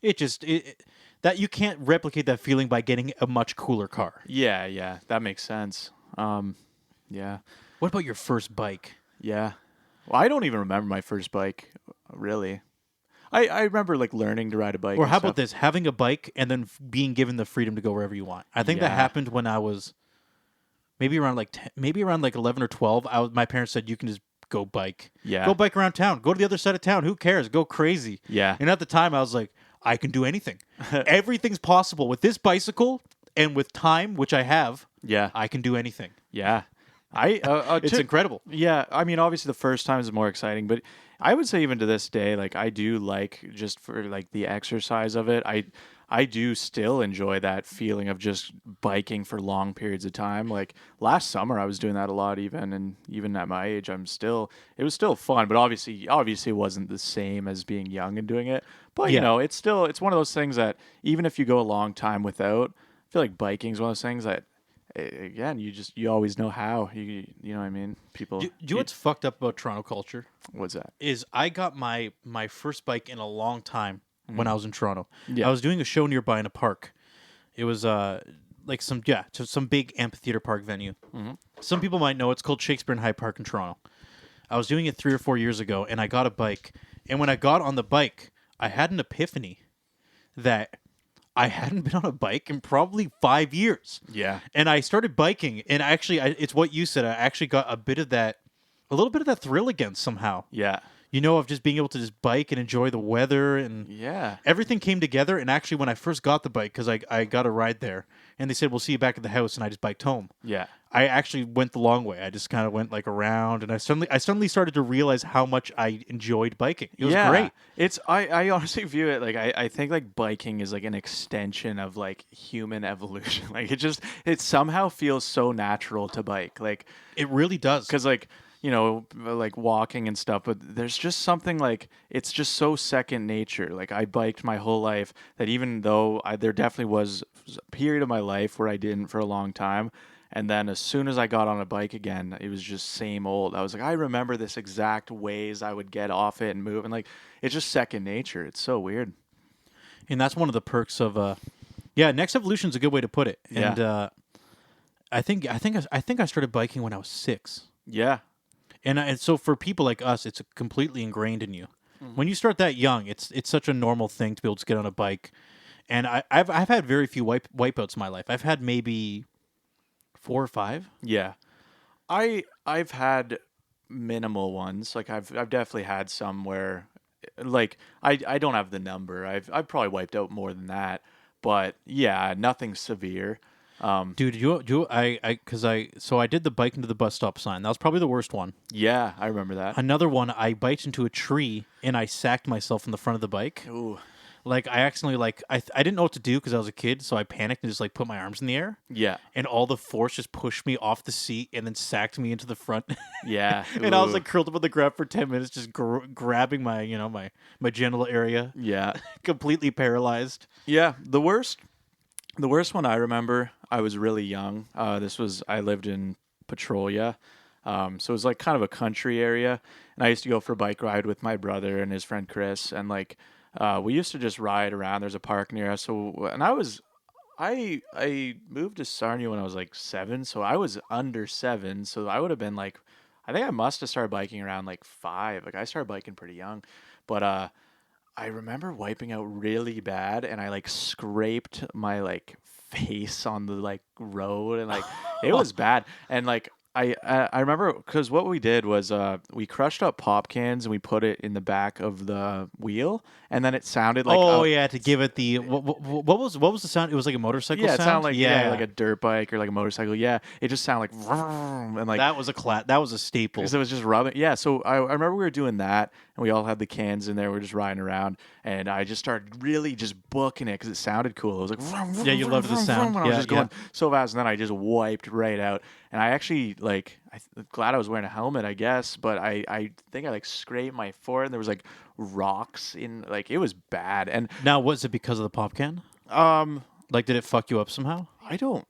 that you can't replicate that feeling by getting a much cooler car. Yeah. Yeah. That makes sense. Yeah. What about your first bike? Yeah. Well, I don't even remember my first bike, really. I remember like learning to ride a bike. Or and how stuff. about this? Having a bike and then being given the freedom to go wherever you want. I think that Yeah. happened when I was maybe around like 10, maybe around like 11 or 12. My parents said you can just go bike. Yeah. Go bike around town. Go to the other side of town. Who cares? Go crazy. Yeah. And at the time I was like, I can do anything. Everything's possible with this bicycle and with time, which I have. Yeah. I can do anything. Yeah. It's incredible. Yeah, I mean, obviously the first time is more exciting, but I would say even to this day, like I do like just for like the exercise of it. I do still enjoy that feeling of just biking for long periods of time. Like last summer, I was doing that a lot, and even at my age, it was still fun, but obviously it wasn't the same as being young and doing it. But you know, it's one of those things that even if you go a long time without, I feel like biking is one of those things that. Again, you always know how you know what I mean. People. Do you know what's fucked up about Toronto culture? What's that? Is I got my first bike in a long time when I was in Toronto. Yeah. I was doing a show nearby in a park. It was like some big amphitheater park venue. Mm-hmm. Some people might know it's called Shakespeare in High Park in Toronto. I was doing it 3 or 4 years ago, and I got a bike. And when I got on the bike, I had an epiphany that I hadn't been on a bike in probably 5 years. Yeah. And I started biking, and actually, it's what you said. I actually got a little bit of that thrill again somehow. Yeah. You know, of just being able to just bike and enjoy the weather, and Yeah. everything came together. And actually, when I first got the bike, because I got a ride there, and they said, we'll see you back at the house, and I just biked home. Yeah. I actually went the long way. I just kind of went like around, and I suddenly started to realize how much I enjoyed biking. It was great. I honestly view it like I think like biking is like an extension of like human evolution. Like it somehow feels so natural to bike. Like It really does. because like you know like walking and stuff, but there's just something like it's just so second nature. Like I biked my whole life that even though there definitely was a period of my life where I didn't for a long time. And then as soon as I got on a bike again, it was just same old. I was like, I remember this exact ways I would get off it and move. And like, it's just second nature. It's so weird. And that's one of the perks of next evolution is a good way to put it. Yeah. And I think I started biking when I was 6. Yeah. And so for people like us, it's completely ingrained in you. Mm-hmm. When you start that young, it's such a normal thing to be able to get on a bike. And I've had very few wipeouts in my life. I've had maybe 4 or 5. Yeah. I've had minimal ones. Like I've definitely had some where like I don't have the number. I've probably wiped out more than that. But yeah, nothing severe. Dude, I did the bike into the bus stop sign. That was probably the worst one. Yeah, I remember that. Another one, I biked into a tree and I sacked myself in the front of the bike. Ooh. Like I accidentally I didn't know what to do because I was a kid, so I panicked and just like put my arms in the air. Yeah. And all the force just pushed me off the seat and then sacked me into the front. Yeah. And I was Ooh. like curled up on the ground for 10 minutes, just grabbing my my genital area, Yeah. completely paralyzed. Yeah, the worst one I remember, I was really young. I lived in Petrolia. So it was like kind of a country area. And I used to go for a bike ride with my brother and his friend Chris. And like, we used to just ride around. There's a park near us. And I moved to Sarnia when I was like 7. So I was under 7. So I would have been like, I think I must have started biking around like 5. Like I started biking pretty young. But, I remember wiping out really bad, and I like scraped my like face on the like road, and like it was bad. And like I remember because what we did was we crushed up pop cans and we put it in the back of the wheel, and then it sounded like to give it the what was the sound? It was like a motorcycle yeah, sound. it sounded like like a dirt bike or like a motorcycle. Yeah, it just sounded like vroom, and like that was a staple. because it was just rubbing. Yeah, so I remember we were doing that, and we all had the cans in there. We were just riding around, and I just started really just booking it because it sounded cool. It was like vroom, vroom, Yeah, you vroom, loved the vroom, sound. vroom, and I was Yeah, just going so fast, and then I just wiped right out. And I actually like I'm glad I was wearing a helmet, I guess, but I think I like scraped my forehead. And there was like rocks in like it was bad. And Now, was it because of the pop can? um Like, did it fuck you up somehow? I don't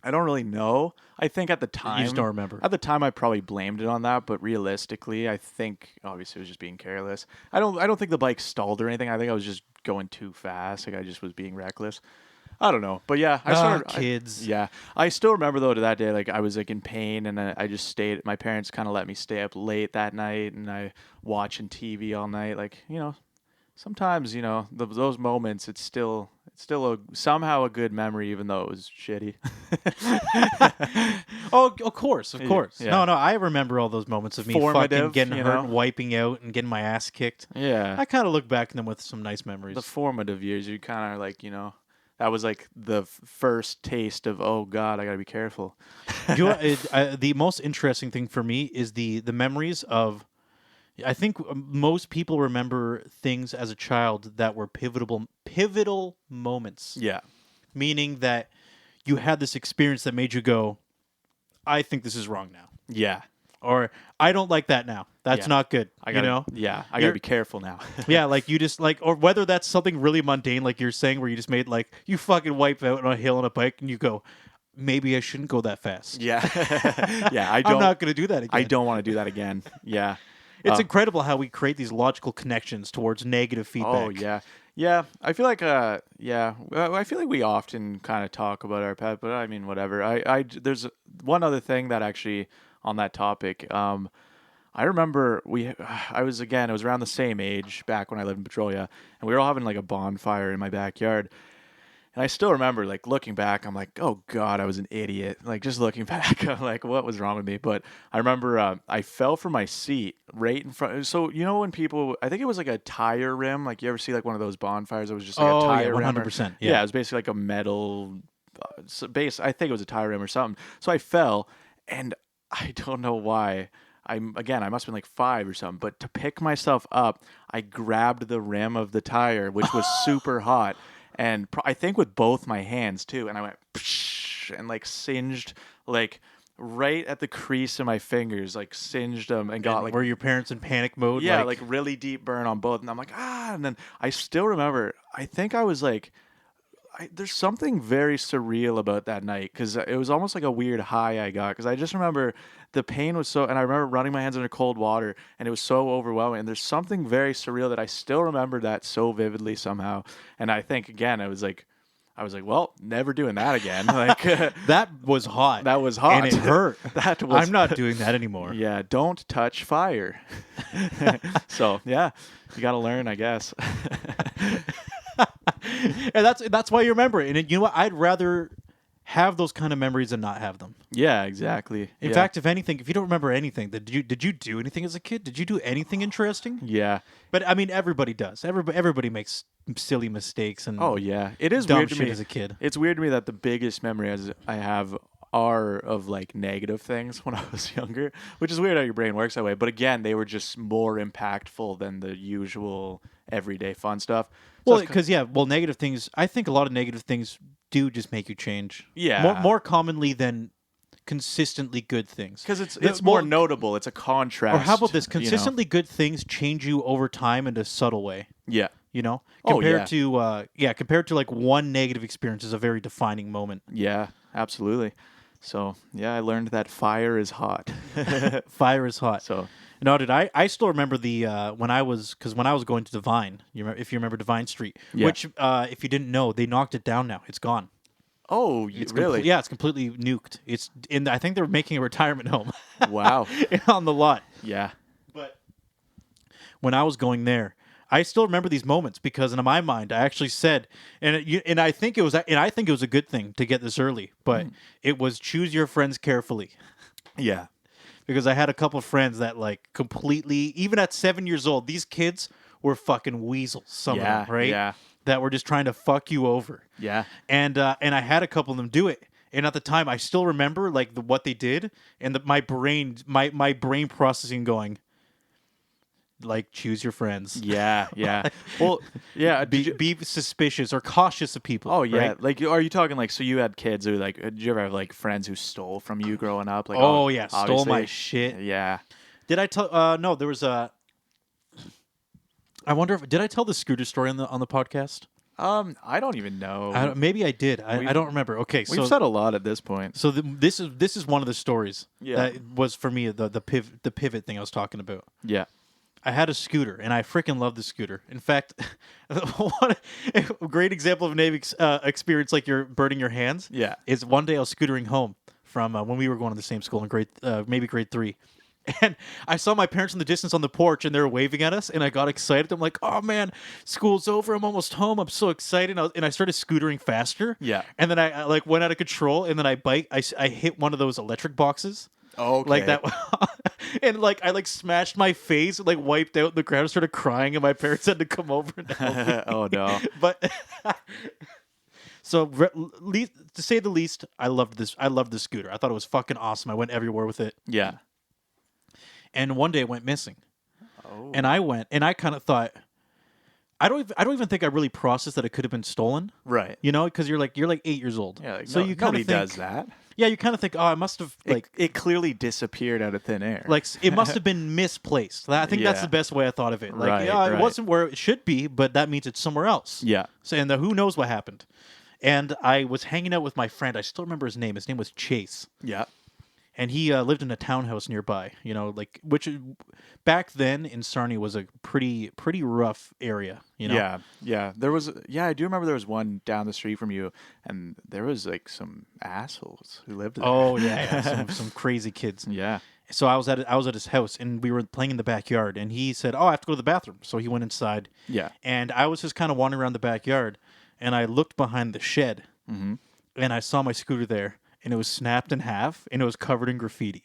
I don't really know. I think at the time, You just don't remember. At the time, I probably blamed it on that, but realistically, I think obviously it was just being careless. I don't think the bike stalled or anything. I think I was just going too fast. Like I just was being reckless. I don't know, but yeah, Kids. yeah, I still remember though to that day, like I was like in pain, and I just stayed. My parents kind of let me stay up late that night, and I watching TV all night. Like sometimes those moments, it's still somehow a good memory, even though it was shitty. Oh, of course. Yeah. No, I remember all those moments of me fucking Formative, getting hurt and wiping out and getting my ass kicked. Yeah, I kind of look back on them with some nice memories. the formative years, you kind of like that was like the first taste of, oh God, I gotta be careful. The most interesting thing for me is the memories of. I think most people remember things as a child that were pivotal moments. Yeah, Meaning that you had this experience that made you go, I think this is wrong now. yeah. Or I don't like that now. That's Yeah. not good. I gotta, yeah, I gotta be careful now. Yeah, like you just like, or whether that's something really mundane, like you're saying, where you just made like you fucking wipe out on a hill on a bike, and you go, maybe I shouldn't go that fast. Yeah, yeah. I'm not going to do that again. I don't want to do that again. Yeah, It's incredible how we create these logical connections towards negative feedback. Oh yeah, yeah. I feel like I feel like we often kind of talk about our pet, but I mean whatever. There's one other thing that actually on that topic. I remember it was around the same age back when I lived in Petrolia, and we were all having like a bonfire in my backyard. And I still remember, like, looking back, I'm like, oh, God, I was an idiot. Like, just looking back, I'm like, what was wrong with me? But I remember I fell from my seat right in front. So, when people, I think it was like a tire rim. Like, you ever see, like, one of those bonfires? It was just like a tire rim. 100%. Yeah, it was basically like a metal base. I think it was a tire rim or something. So I fell, and I don't know why. I must have been like 5 or something. But to pick myself up, I grabbed the rim of the tire, which was super hot. And I think with both my hands too, and I went psh, and like singed like right at the crease of my fingers, like singed them and got like. Were your parents in panic mode? Yeah, like really deep burn on both, and I'm like and then I still remember. I think I was like. There's something very surreal about that night because it was almost like a weird high I got because I just remember the pain was so, and I remember running my hands under cold water and it was so overwhelming. And there's something very surreal that I still remember that so vividly somehow. And I think again, I was like, well, never doing that again. Like that was hot. That was hot, and it hurt. I'm not doing that anymore. Yeah, don't touch fire. So yeah, you got to learn, I guess. And that's why you remember it. And you know what? I'd rather have those kind of memories than not have them. Yeah, exactly. In fact, if anything, if you don't remember anything, did you do anything as a kid? Did you do anything interesting? Yeah. But I mean, everybody does. Everybody makes silly mistakes and oh yeah, it is dumb weird to shit me as a kid. It's weird to me that the biggest memories I have are of like negative things when I was younger, which is weird how your brain works that way. But again, they were just more impactful than the usual everyday fun stuff. Well, because negative things. I think a lot of negative things do just make you change. Yeah, more commonly than consistently good things. Because it's more notable. It's a contrast. Or how about this? Consistently good things change you over time in a subtle way. Yeah. Compared to like one negative experience is a very defining moment. Yeah, absolutely. So yeah, I learned that fire is hot. Fire is hot. So. No, I still remember the when I was going to Divine. If you remember Divine Street, which if you didn't know, they knocked it down now. It's gone. Oh, really? It's completely nuked. It's in. I think they're making a retirement home. Wow. On the lot. Yeah. But when I was going there, I still remember these moments because in my mind, I actually said, and I think it was a good thing to get this early, but it was choose your friends carefully. Yeah. Because I had a couple of friends that like completely, even at 7 years old, these kids were fucking weasels. Some of them, right? Yeah. That were just trying to fuck you over. Yeah. And I had a couple of them do it. And at the time, I still remember like what they did, and my brain processing going, like, choose your friends. Yeah, yeah. Well, yeah. Be suspicious or cautious of people. Oh yeah. Right? Like, are you talking like? So you had kids who like? Did you ever have like friends who stole from you growing up? Like, oh yeah, stole obviously. my shit. Yeah. Did I tell? No, there was a. I wonder if did I tell the scooter story on the podcast? I don't even know. Maybe I did. I We've- don't remember. Okay, We've so said a lot at this point. so this is one of the stories Yeah. that was for me the pivot thing I was talking about. Yeah. I had a scooter, and I freaking loved the scooter. In fact, one a great example of an experience like you're burning your hands. Yeah. Is one day I was scootering home from when we were going to the same school in maybe grade 3. And I saw my parents in the distance on the porch, and they were waving at us, and I got excited. I'm like, "Oh man, school's over! I'm almost home! I'm so excited!" And I started scootering faster. Yeah. And then I like went out of control, and then I hit one of those electric boxes. Okay. Like that, and like I like smashed my face, and, like wiped out in the ground, and started crying, and my parents had to come over and help me. Oh no. But so to say the least, I loved this. I loved the scooter. I thought it was fucking awesome. I went everywhere with it. Yeah. And one day it went missing. Oh. And I went, and I kind of thought, I don't even think I really processed that it could have been stolen. Right. You know, because you're like 8 years old. Yeah. Like, so you kind nobody of think, does that. Yeah, you kind of think, oh, I must have like It clearly disappeared out of thin air. like it must have been misplaced. I think that's Yeah. the best way I thought of it. Like, Right, yeah, it right. wasn't where it should be, but that means it's somewhere else. Yeah. So, and who knows what happened. And I was hanging out with my friend. I still remember his name. His name was Chase. Yeah. And he lived in a townhouse nearby, you know, like which back then in Sarnia was a pretty rough area, you know. Yeah. Yeah. There was. Yeah, I do remember there was one down the street from you, and there was like some assholes who lived there. Oh yeah, some crazy kids. Yeah. So I was at his house, and we were playing in the backyard, and he said, "Oh, I have to go to the bathroom." So he went inside. Yeah. And I was just kind of wandering around the backyard, and I looked behind the shed, and I saw my scooter there, and it was snapped in half, and it was covered in graffiti,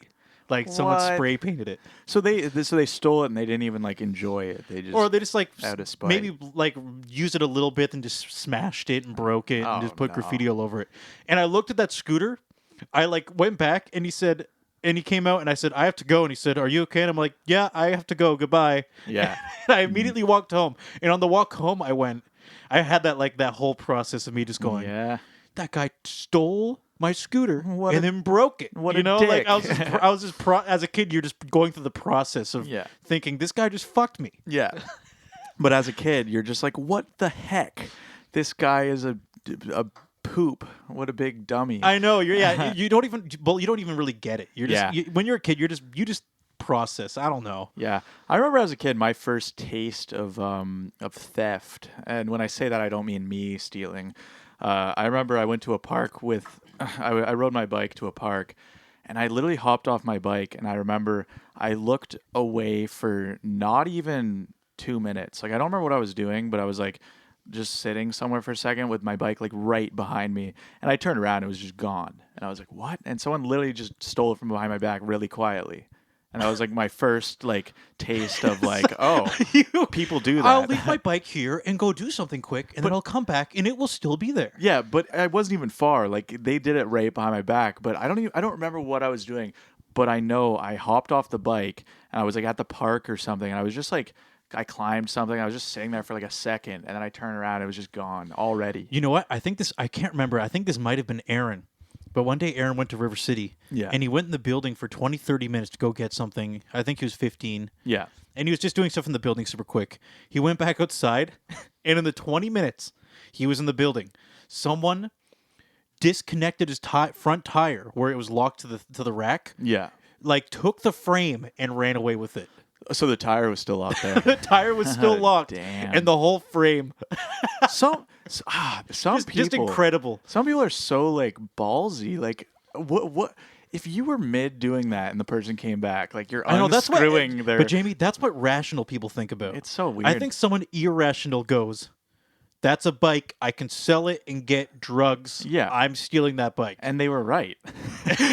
like someone What? spray painted it, So they stole it and they didn't even like enjoy it. They just or they just like out of spite. maybe like used it a little bit and just smashed it and broke it Oh, and just put no. graffiti all over it. And I looked at that scooter, I like went back, and he said. And he came out, and I said, "I have to go." And he said, "Are you okay?" And I'm like, "Yeah, I have to go. Goodbye." Yeah. And I immediately walked home. And on the walk home, I had that whole process of me just going, Yeah. that guy stole my scooter What and a- then broke it. what you a know, like dick. I was just as a kid, you're just going through the process of Yeah. thinking this guy just fucked me. Yeah. But as a kid, you're just like, what the heck? This guy is a poop. What a big dummy. I know. You don't even really get it. You're just Yeah. when you're a kid, you just process. I don't know. Yeah, I remember as a kid my first taste of theft, and when I say that, I don't mean me stealing. I remember I went to a park with, I rode my bike to a park, and I literally hopped off my bike, and I remember I looked away for not even 2 minutes. Like I don't remember what I was doing, but I was like just sitting somewhere for a second with my bike like right behind me, and I turned around and it was just gone, and I was like, what? And someone literally just stole it from behind my back really quietly. And that was like my first like taste of like, oh, people do that. I'll leave my bike here and go do something quick, and then I'll come back and it will still be there. Yeah, but I wasn't even far. Like they did it right behind my back, but I don't remember what I was doing. But I know I hopped off the bike and I was like at the park or something, and I was just like I climbed something. I was just sitting there for like a second, and then I turned around and it was just gone already. You know what? I can't remember. I think this might have been Aaron. But one day Aaron went to River City. Yeah. And he went in the building for 20, 30 minutes to go get something. I think he was 15. Yeah. And he was just doing stuff in the building super quick. He went back outside, and in the 20 minutes he was in the building, someone disconnected his front tire where it was locked to the rack. Yeah. Like took the frame and ran away with it. So the tire was still out there. The tire was still locked. Damn. And the whole frame. some Just people incredible. Some people are so like ballsy. Like what if you were mid doing that and the person came back? Like you're unscrewing their. But Jamie, that's what rational people think about. It's so weird. I think someone irrational goes, "That's a bike. I can sell it and get drugs. Yeah. I'm stealing that bike." and they were right.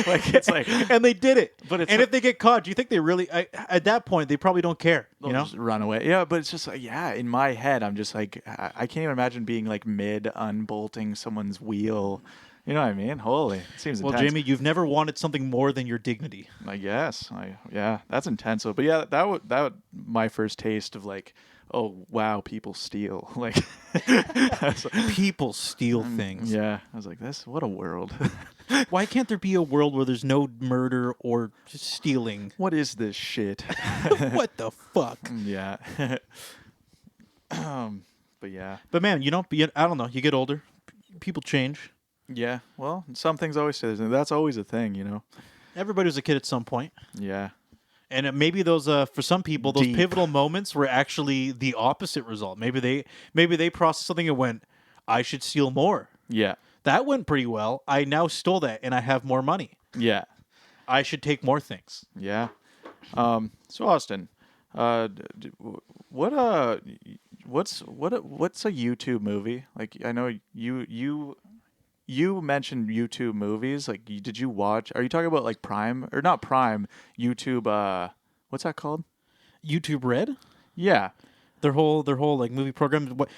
Like it's like And they did it. But it's and like- if they get caught, do you think they really? At that point, they probably don't care. they'll You know? just run away. Yeah, but it's just like in my head, I'm just like I can't even imagine being like mid unbolting someone's wheel. You know what I mean? Holy, it seems Well, intense. Jamie, you've never wanted something more than your dignity. I guess. Yeah, that's intense. But yeah, that would my first taste of like, oh wow, people steal. Like, I was like, People steal things. yeah, I was like, what a world. Why can't there be a world where there's no murder or just stealing? What is this shit? What the fuck? Yeah. But yeah. But man, you don't. I don't know. You get older, people change. Yeah. Well, some things always say that's always a thing, Everybody was a kid at some point. Yeah. And maybe those, for some people, those Deep. pivotal moments were actually the opposite result. Maybe they processed something and went, "I should steal more." Yeah. That went pretty well. I now stole that, and I have more money. Yeah. I should take more things. Yeah. So Austin, what what's a YouTube movie? Like I know you mentioned YouTube movies. Like did you watch? Are you talking about like Prime or not Prime? YouTube. What's that called? YouTube Red, Yeah. their whole like movie program. What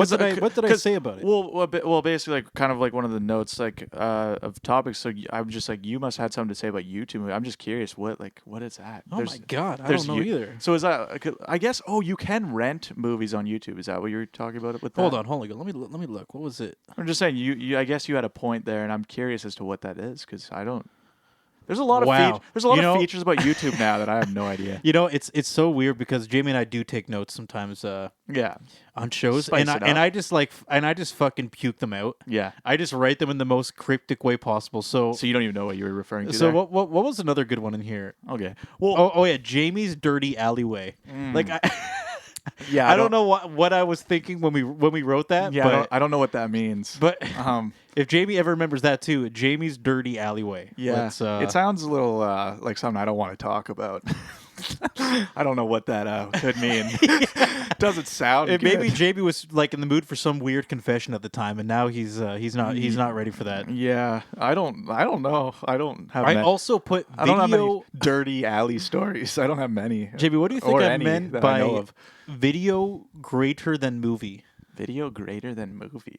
did I say about it? Well, basically, like kind of like one of the notes, like of topics. So I'm just like, you must have had something to say about YouTube. I'm just curious, what is that? Oh my god, I don't know either. So is that? I guess. Oh, you can rent movies on YouTube. Is that what you're talking about with that? Hold on. Let me look. What was it? I'm just saying. You I guess you had a point there, and I'm curious as to what that is because I don't. There's a lot of of features about YouTube now that I have no idea. It's so weird because Jamie and I do take notes sometimes. Yeah. On shows, Spice and I just fucking puke them out. Yeah. I just write them in the most cryptic way possible. So you don't even know what you were referring to. So there? what was another good one in here? Okay. Well. Oh yeah, Jamie's dirty alleyway. Like Yeah. I don't know what I was thinking when we wrote that. Yeah. But, I don't know what that means. But if Jamie ever remembers that too, Jamie's dirty alleyway. Yeah. It sounds a little like something I don't want to talk about. I don't know what that could mean. Doesn't sound good. Maybe Jamie was like in the mood for some weird confession at the time, and now he's not ready for that. Yeah, I don't know. I don't have. I also put video. I don't have many dirty alley stories. I don't have many. Jamie, what do you think I meant by I know of? Video greater than movie? Video greater than movie.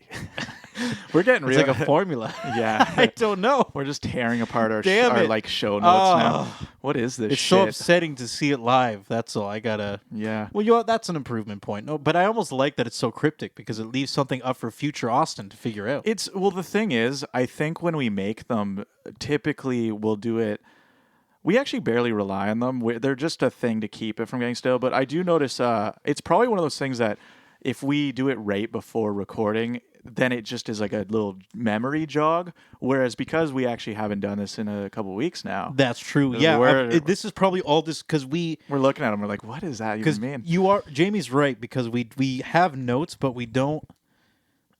We're getting It's like a formula. Yeah. I don't know. We're just tearing apart our like show notes now. What is this It's shit? so upsetting to see it live. That's all. I gotta. Yeah. Well, that's an improvement point. No, but I almost like that it's so cryptic because it leaves something up for future Austin to figure out. The thing is, I think when we make them, typically we'll do it. We actually barely rely on them. They're just a thing to keep it from getting stale. But I do notice it's probably one of those things that if we do it right before recording, then it just is like a little memory jog. Whereas because we actually haven't done this in a couple of weeks now. That's true. Yeah. This is probably all this because we're looking at them. We're like, what does that even mean? Jamie's right because we have notes, but we don't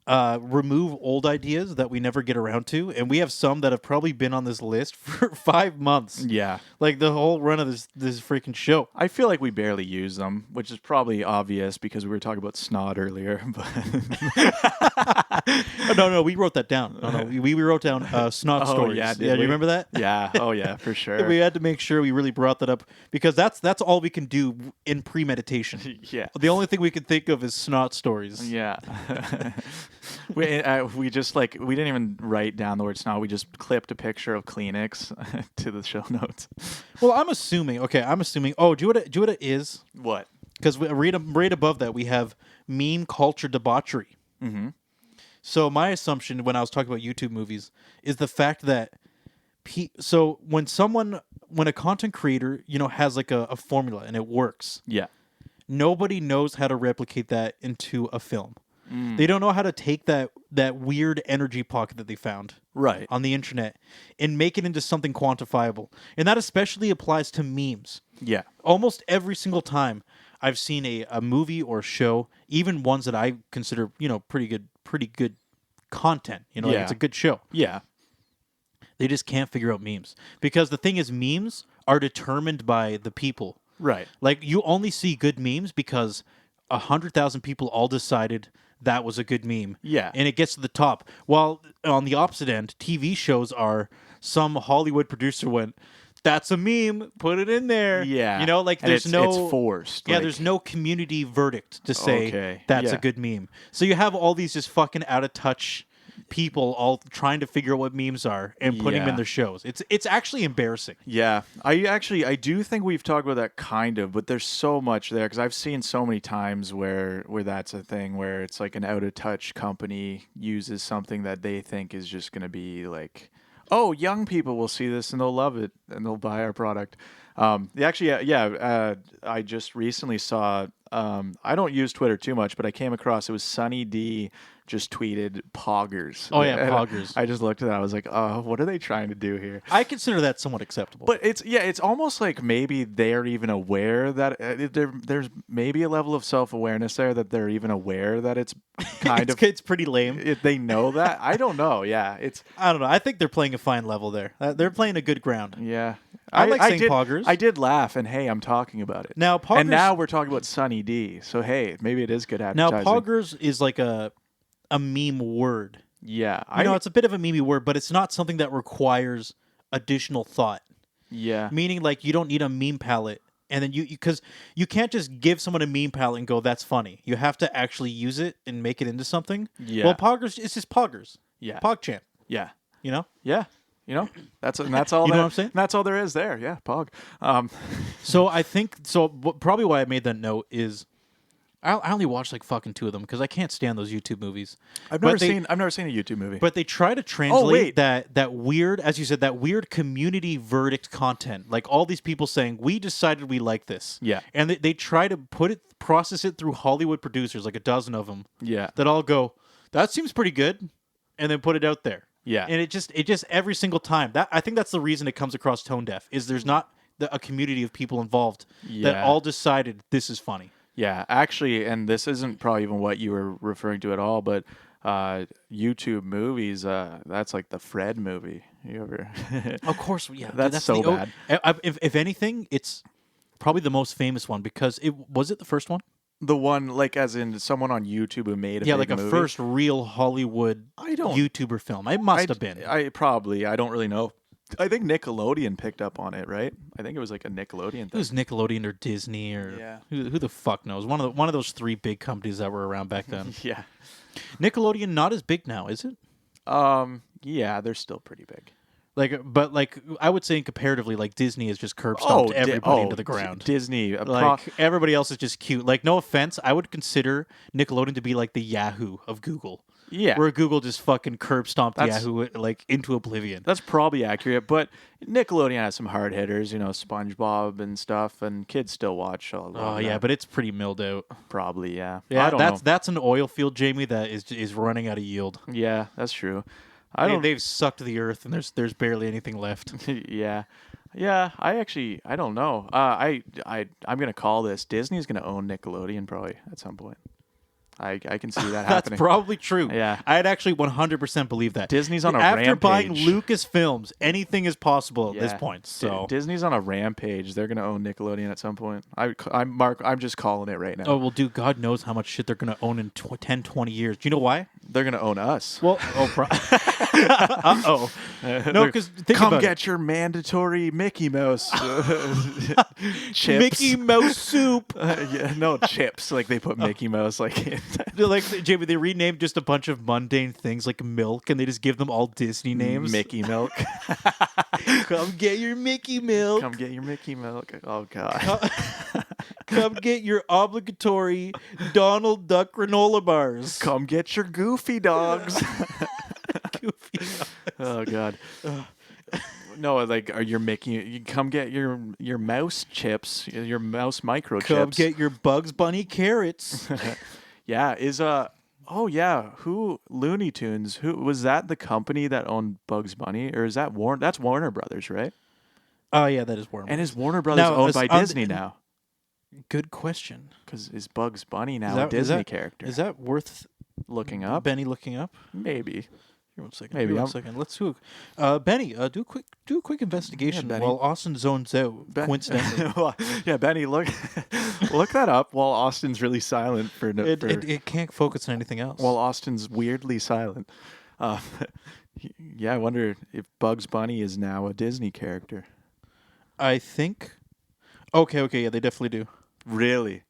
remove old ideas that we never get around to, and we have some that have probably been on this list for 5 months. Yeah, like the whole run of this freaking show. I feel like we barely use them, which is probably obvious because we were talking about snot earlier. But no, we wrote that down. No, we wrote down snot stories. Yeah, do you remember that? Yeah. Oh yeah, for sure. We had to make sure we really brought that up because that's all we can do in premeditation. Yeah. The only thing we can think of is snot stories. Yeah. We just we didn't even write down the word snot. We just clipped a picture of Kleenex to the show notes. Well, I'm assuming. Oh, do you know what it is? What? Because right above that we have meme culture debauchery. Mm-hmm. So my assumption when I was talking about YouTube movies is the fact that when a content creator has like a formula and it works. Yeah. Nobody knows how to replicate that into a film. They don't know how to take that weird energy pocket that they found on the internet and make it into something quantifiable. And that especially applies to memes. Yeah. Almost every single time I've seen a movie or show, even ones that I consider, pretty good content, like it's a good show. Yeah. They just can't figure out memes. Because the thing is, memes are determined by the people. Right. Like, you only see good memes because 100,000 people all decided that was a good meme. Yeah. And it gets to the top. While on the opposite end, TV shows are some Hollywood producer went, that's a meme, put it in there. Yeah. There's it's forced. Yeah, there's no community verdict to say that's a good meme. So you have all these just fucking out of touch people all trying to figure out what memes are and putting them in their shows. It's actually embarrassing. Yeah. I do think we've talked about that kind of, but there's so much there because I've seen so many times where that's a thing where it's like an out of touch company uses something that they think is just going to be like, oh, young people will see this and they'll love it and they'll buy our product. I just recently saw I don't use Twitter too much, but I came across it was Sunny D just tweeted poggers. Oh, yeah, And poggers. I just looked at that. I was like, oh, what are they trying to do here? I consider that somewhat acceptable. But it's almost like maybe they're even aware that there's maybe a level of self-awareness there that they're even aware that it's kind of it's pretty lame. if they know that. I don't know. Yeah, I don't know. I think they're playing a fine level there. They're playing a good ground. yeah. I like saying did, poggers. I did laugh, and hey, I'm talking about it. Now, poggers, and now we're talking about Sunny D. So hey, maybe it is good now advertising. poggers is like a meme word. Yeah, I know it's a bit of a memey word, but it's not something that requires additional thought. yeah. Meaning, like, you don't need a meme palette, and then because you can't just give someone a meme palette and go, "That's funny." You have to actually use it and make it into something. Yeah. Well, poggers, it's just poggers. Yeah. PogChamp. Yeah. You know. Yeah. You know, that's all. You know what I'm saying? That's all there is there. Yeah, Pog. So I think probably why I made that note is I only watched like fucking 2 of them because I can't stand those YouTube movies. I've never seen a YouTube movie. But they try to translate wait. that weird, as you said, that weird community verdict content. Like all these people saying, "We decided we like this." Yeah. And they try to process it through Hollywood producers, like a dozen of them. Yeah. That all go, "That seems pretty good," and then put it out there. Yeah. And it just every single time. I think that's the reason it comes across tone deaf is there's not a community of people involved that Yeah. all decided this is funny. Yeah, actually, and this isn't probably even what you were referring to at all, but YouTube movies, that's like the Fred movie. You ever? Of course, yeah. That's so bad. If anything, it's probably the most famous one because it the first one. The one, like, as in someone on YouTube who made a Yeah, big like a movie? first real Hollywood YouTuber film. It must have been. I don't really know. I think Nickelodeon picked up on it, right? I think it was like a Nickelodeon It thing. was Nickelodeon or Disney or Yeah. who the fuck knows? One of those 3 big companies that were around back then. Yeah. Nickelodeon not as big now, is it? Yeah, they're still pretty big. But I would say comparatively, like Disney has just curb stomped everybody into the ground. Disney, Everybody else is just cute. Like, no offense, I would consider Nickelodeon to be like the Yahoo of Google. yeah, Where Google just fucking curb stomped That's- Yahoo like into oblivion. that's probably accurate. But Nickelodeon has some hard hitters, SpongeBob and stuff, and kids still watch a lot. Oh of yeah, that. but it's pretty milled out. Probably, yeah. Yeah, I don't know. that's an oil field, Jamie, that is running out of yield. Yeah, that's true. They've sucked the earth, and there's barely anything left. Yeah. Yeah, I don't know. I'm gonna call this. Disney's gonna own Nickelodeon probably at some point. I can see that That's happening. probably true. Yeah. I'd actually 100% believe that. Disney's on a After buying rampage. Lucasfilms, anything is possible at this Yeah. point. So, Disney's on a rampage. They're gonna own Nickelodeon at some point. I'm just calling it right now. oh well, dude, God knows how much shit they're gonna own in 10, 20 years. Do you know why? They're gonna own us. Well, uh-oh. No, because think Come about get your mandatory Mickey Mouse it. chips. Mickey Mouse soup. Yeah, no chips. Like they put Mickey Mouse like. Like, Jamie, they renamed just a bunch of mundane things like milk, and they just give them all Disney names. Mickey milk. Come get your Mickey milk. Come get your Mickey milk. Oh God. Come get your obligatory Donald Duck granola bars. Come get your Goofy dogs. Goofy dogs. Oh God. No, like are your Mickey? You come get your mouse chips, your mouse microchips. Come get your Bugs Bunny carrots. Yeah, oh yeah, who Looney Tunes? Who was that? The company that owned Bugs Bunny, or is that Warner? That's Warner Brothers, right? Oh yeah, that is Warner. And is Warner Brothers Now, owned by on Disney now? Good question. Because is Bugs Bunny now Is that- a Disney is that- character? Is that worth Looking up? Benny looking up? Maybe. Here, 1 second. Maybe Here, 1 I'm- second. Let's do. Benny, do a quick investigation Benny. while Austin zones out. Coincidentally, Yeah, Benny, look that up while Austin's really silent for it can't focus on anything else. while Austin's weirdly silent. Yeah, I wonder if Bugs Bunny is now a Disney character. I think. Okay, yeah, they definitely do. Really?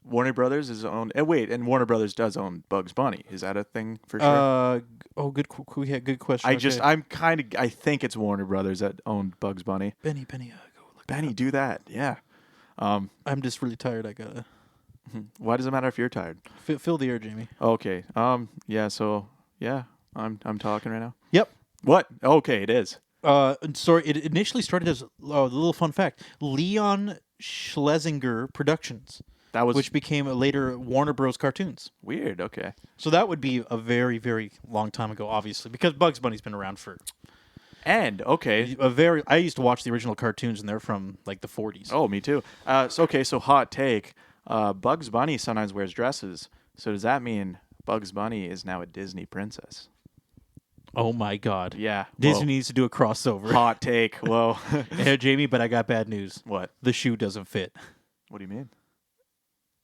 Warner Brothers is owned. And Warner Brothers does own Bugs Bunny. Is that a thing for sure? Good question. I think it's Warner Brothers that owned Bugs Bunny. Benny, go look. Benny, do that. Yeah. I'm just really tired. I gotta Why does it matter if you're tired? fill the air, Jamie. Okay. Yeah. So yeah, I'm talking right now. Yep. What? Okay, it is. Sorry. It initially started as a little fun fact: Leon Schlesinger Productions. That was which became later Warner Bros. Cartoons. weird. Okay. So that would be a very, very long time ago, obviously, because Bugs Bunny's been around for And okay. I used to watch the original cartoons, and they're from like the 40s. Oh, me too. So hot take. Bugs Bunny sometimes wears dresses. So does that mean Bugs Bunny is now a Disney princess? Oh my God. Yeah. Disney Whoa. needs to do a crossover. Hot take. Whoa. Hey, Jamie, but I got bad news. What? The shoe doesn't fit. What do you mean?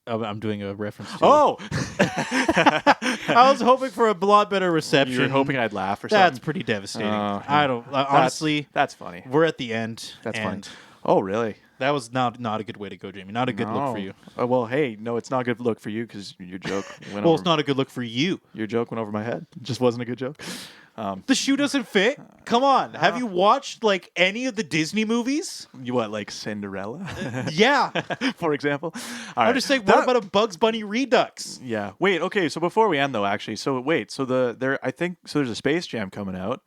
I'm doing a reference to Oh, I was hoping for a lot better reception. you were hoping I'd laugh or That's something. pretty devastating. Oh, I don't honestly. That's funny. We're at the end. That's and funny. Oh, really? That was not a good way to go, Jamie. Not a good look for you. Well, hey, no, it's not a good look for you because your joke went Well, over. it's not a good look for you. Your joke went over my head. It just wasn't a good joke. The shoe doesn't fit. Come on. Have you watched like any of the Disney movies? You what, like Cinderella, Yeah. for example? All I'm right. just saying, what about a Bugs Bunny Redux? Yeah. Wait. Okay. So before we end, though, actually, so wait. So I think so. There's a Space Jam coming out.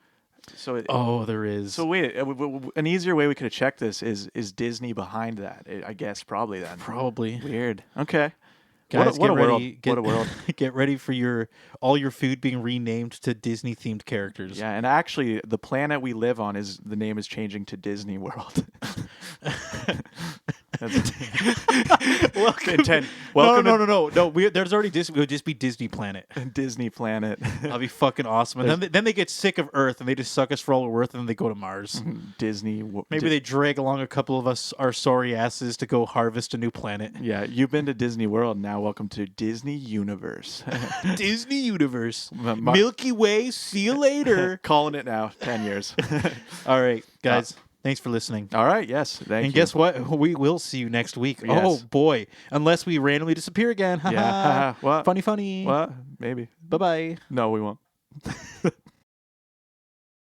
So Oh, there is. So wait. An easier way we could have checked this is Disney behind that? I guess probably then. Probably. Weird. Okay. Guys, what a get ready. world. What a world. Get ready for all your food being renamed to Disney themed characters. Yeah, and actually, the planet we live on the name is changing to Disney World. Welcome. No. There's already Disney. It would just be Disney Planet. Disney Planet. That'd be fucking awesome. And then they get sick of Earth and they just suck us for all we're worth and then they go to Mars. Disney. Maybe they drag along a couple of us, our sorry asses, to go harvest a new planet. Yeah, you've been to Disney World. Now, welcome to Disney Universe. Disney Universe. Milky Way. See you later. Calling it now. 10 years. All right, guys. Thanks for listening. All right. Yes. Thank you. And guess what? We will see you next week. Yes. Oh, boy. Unless we randomly disappear again. Yeah. What? Funny. What? Maybe. Bye-bye. No, we won't.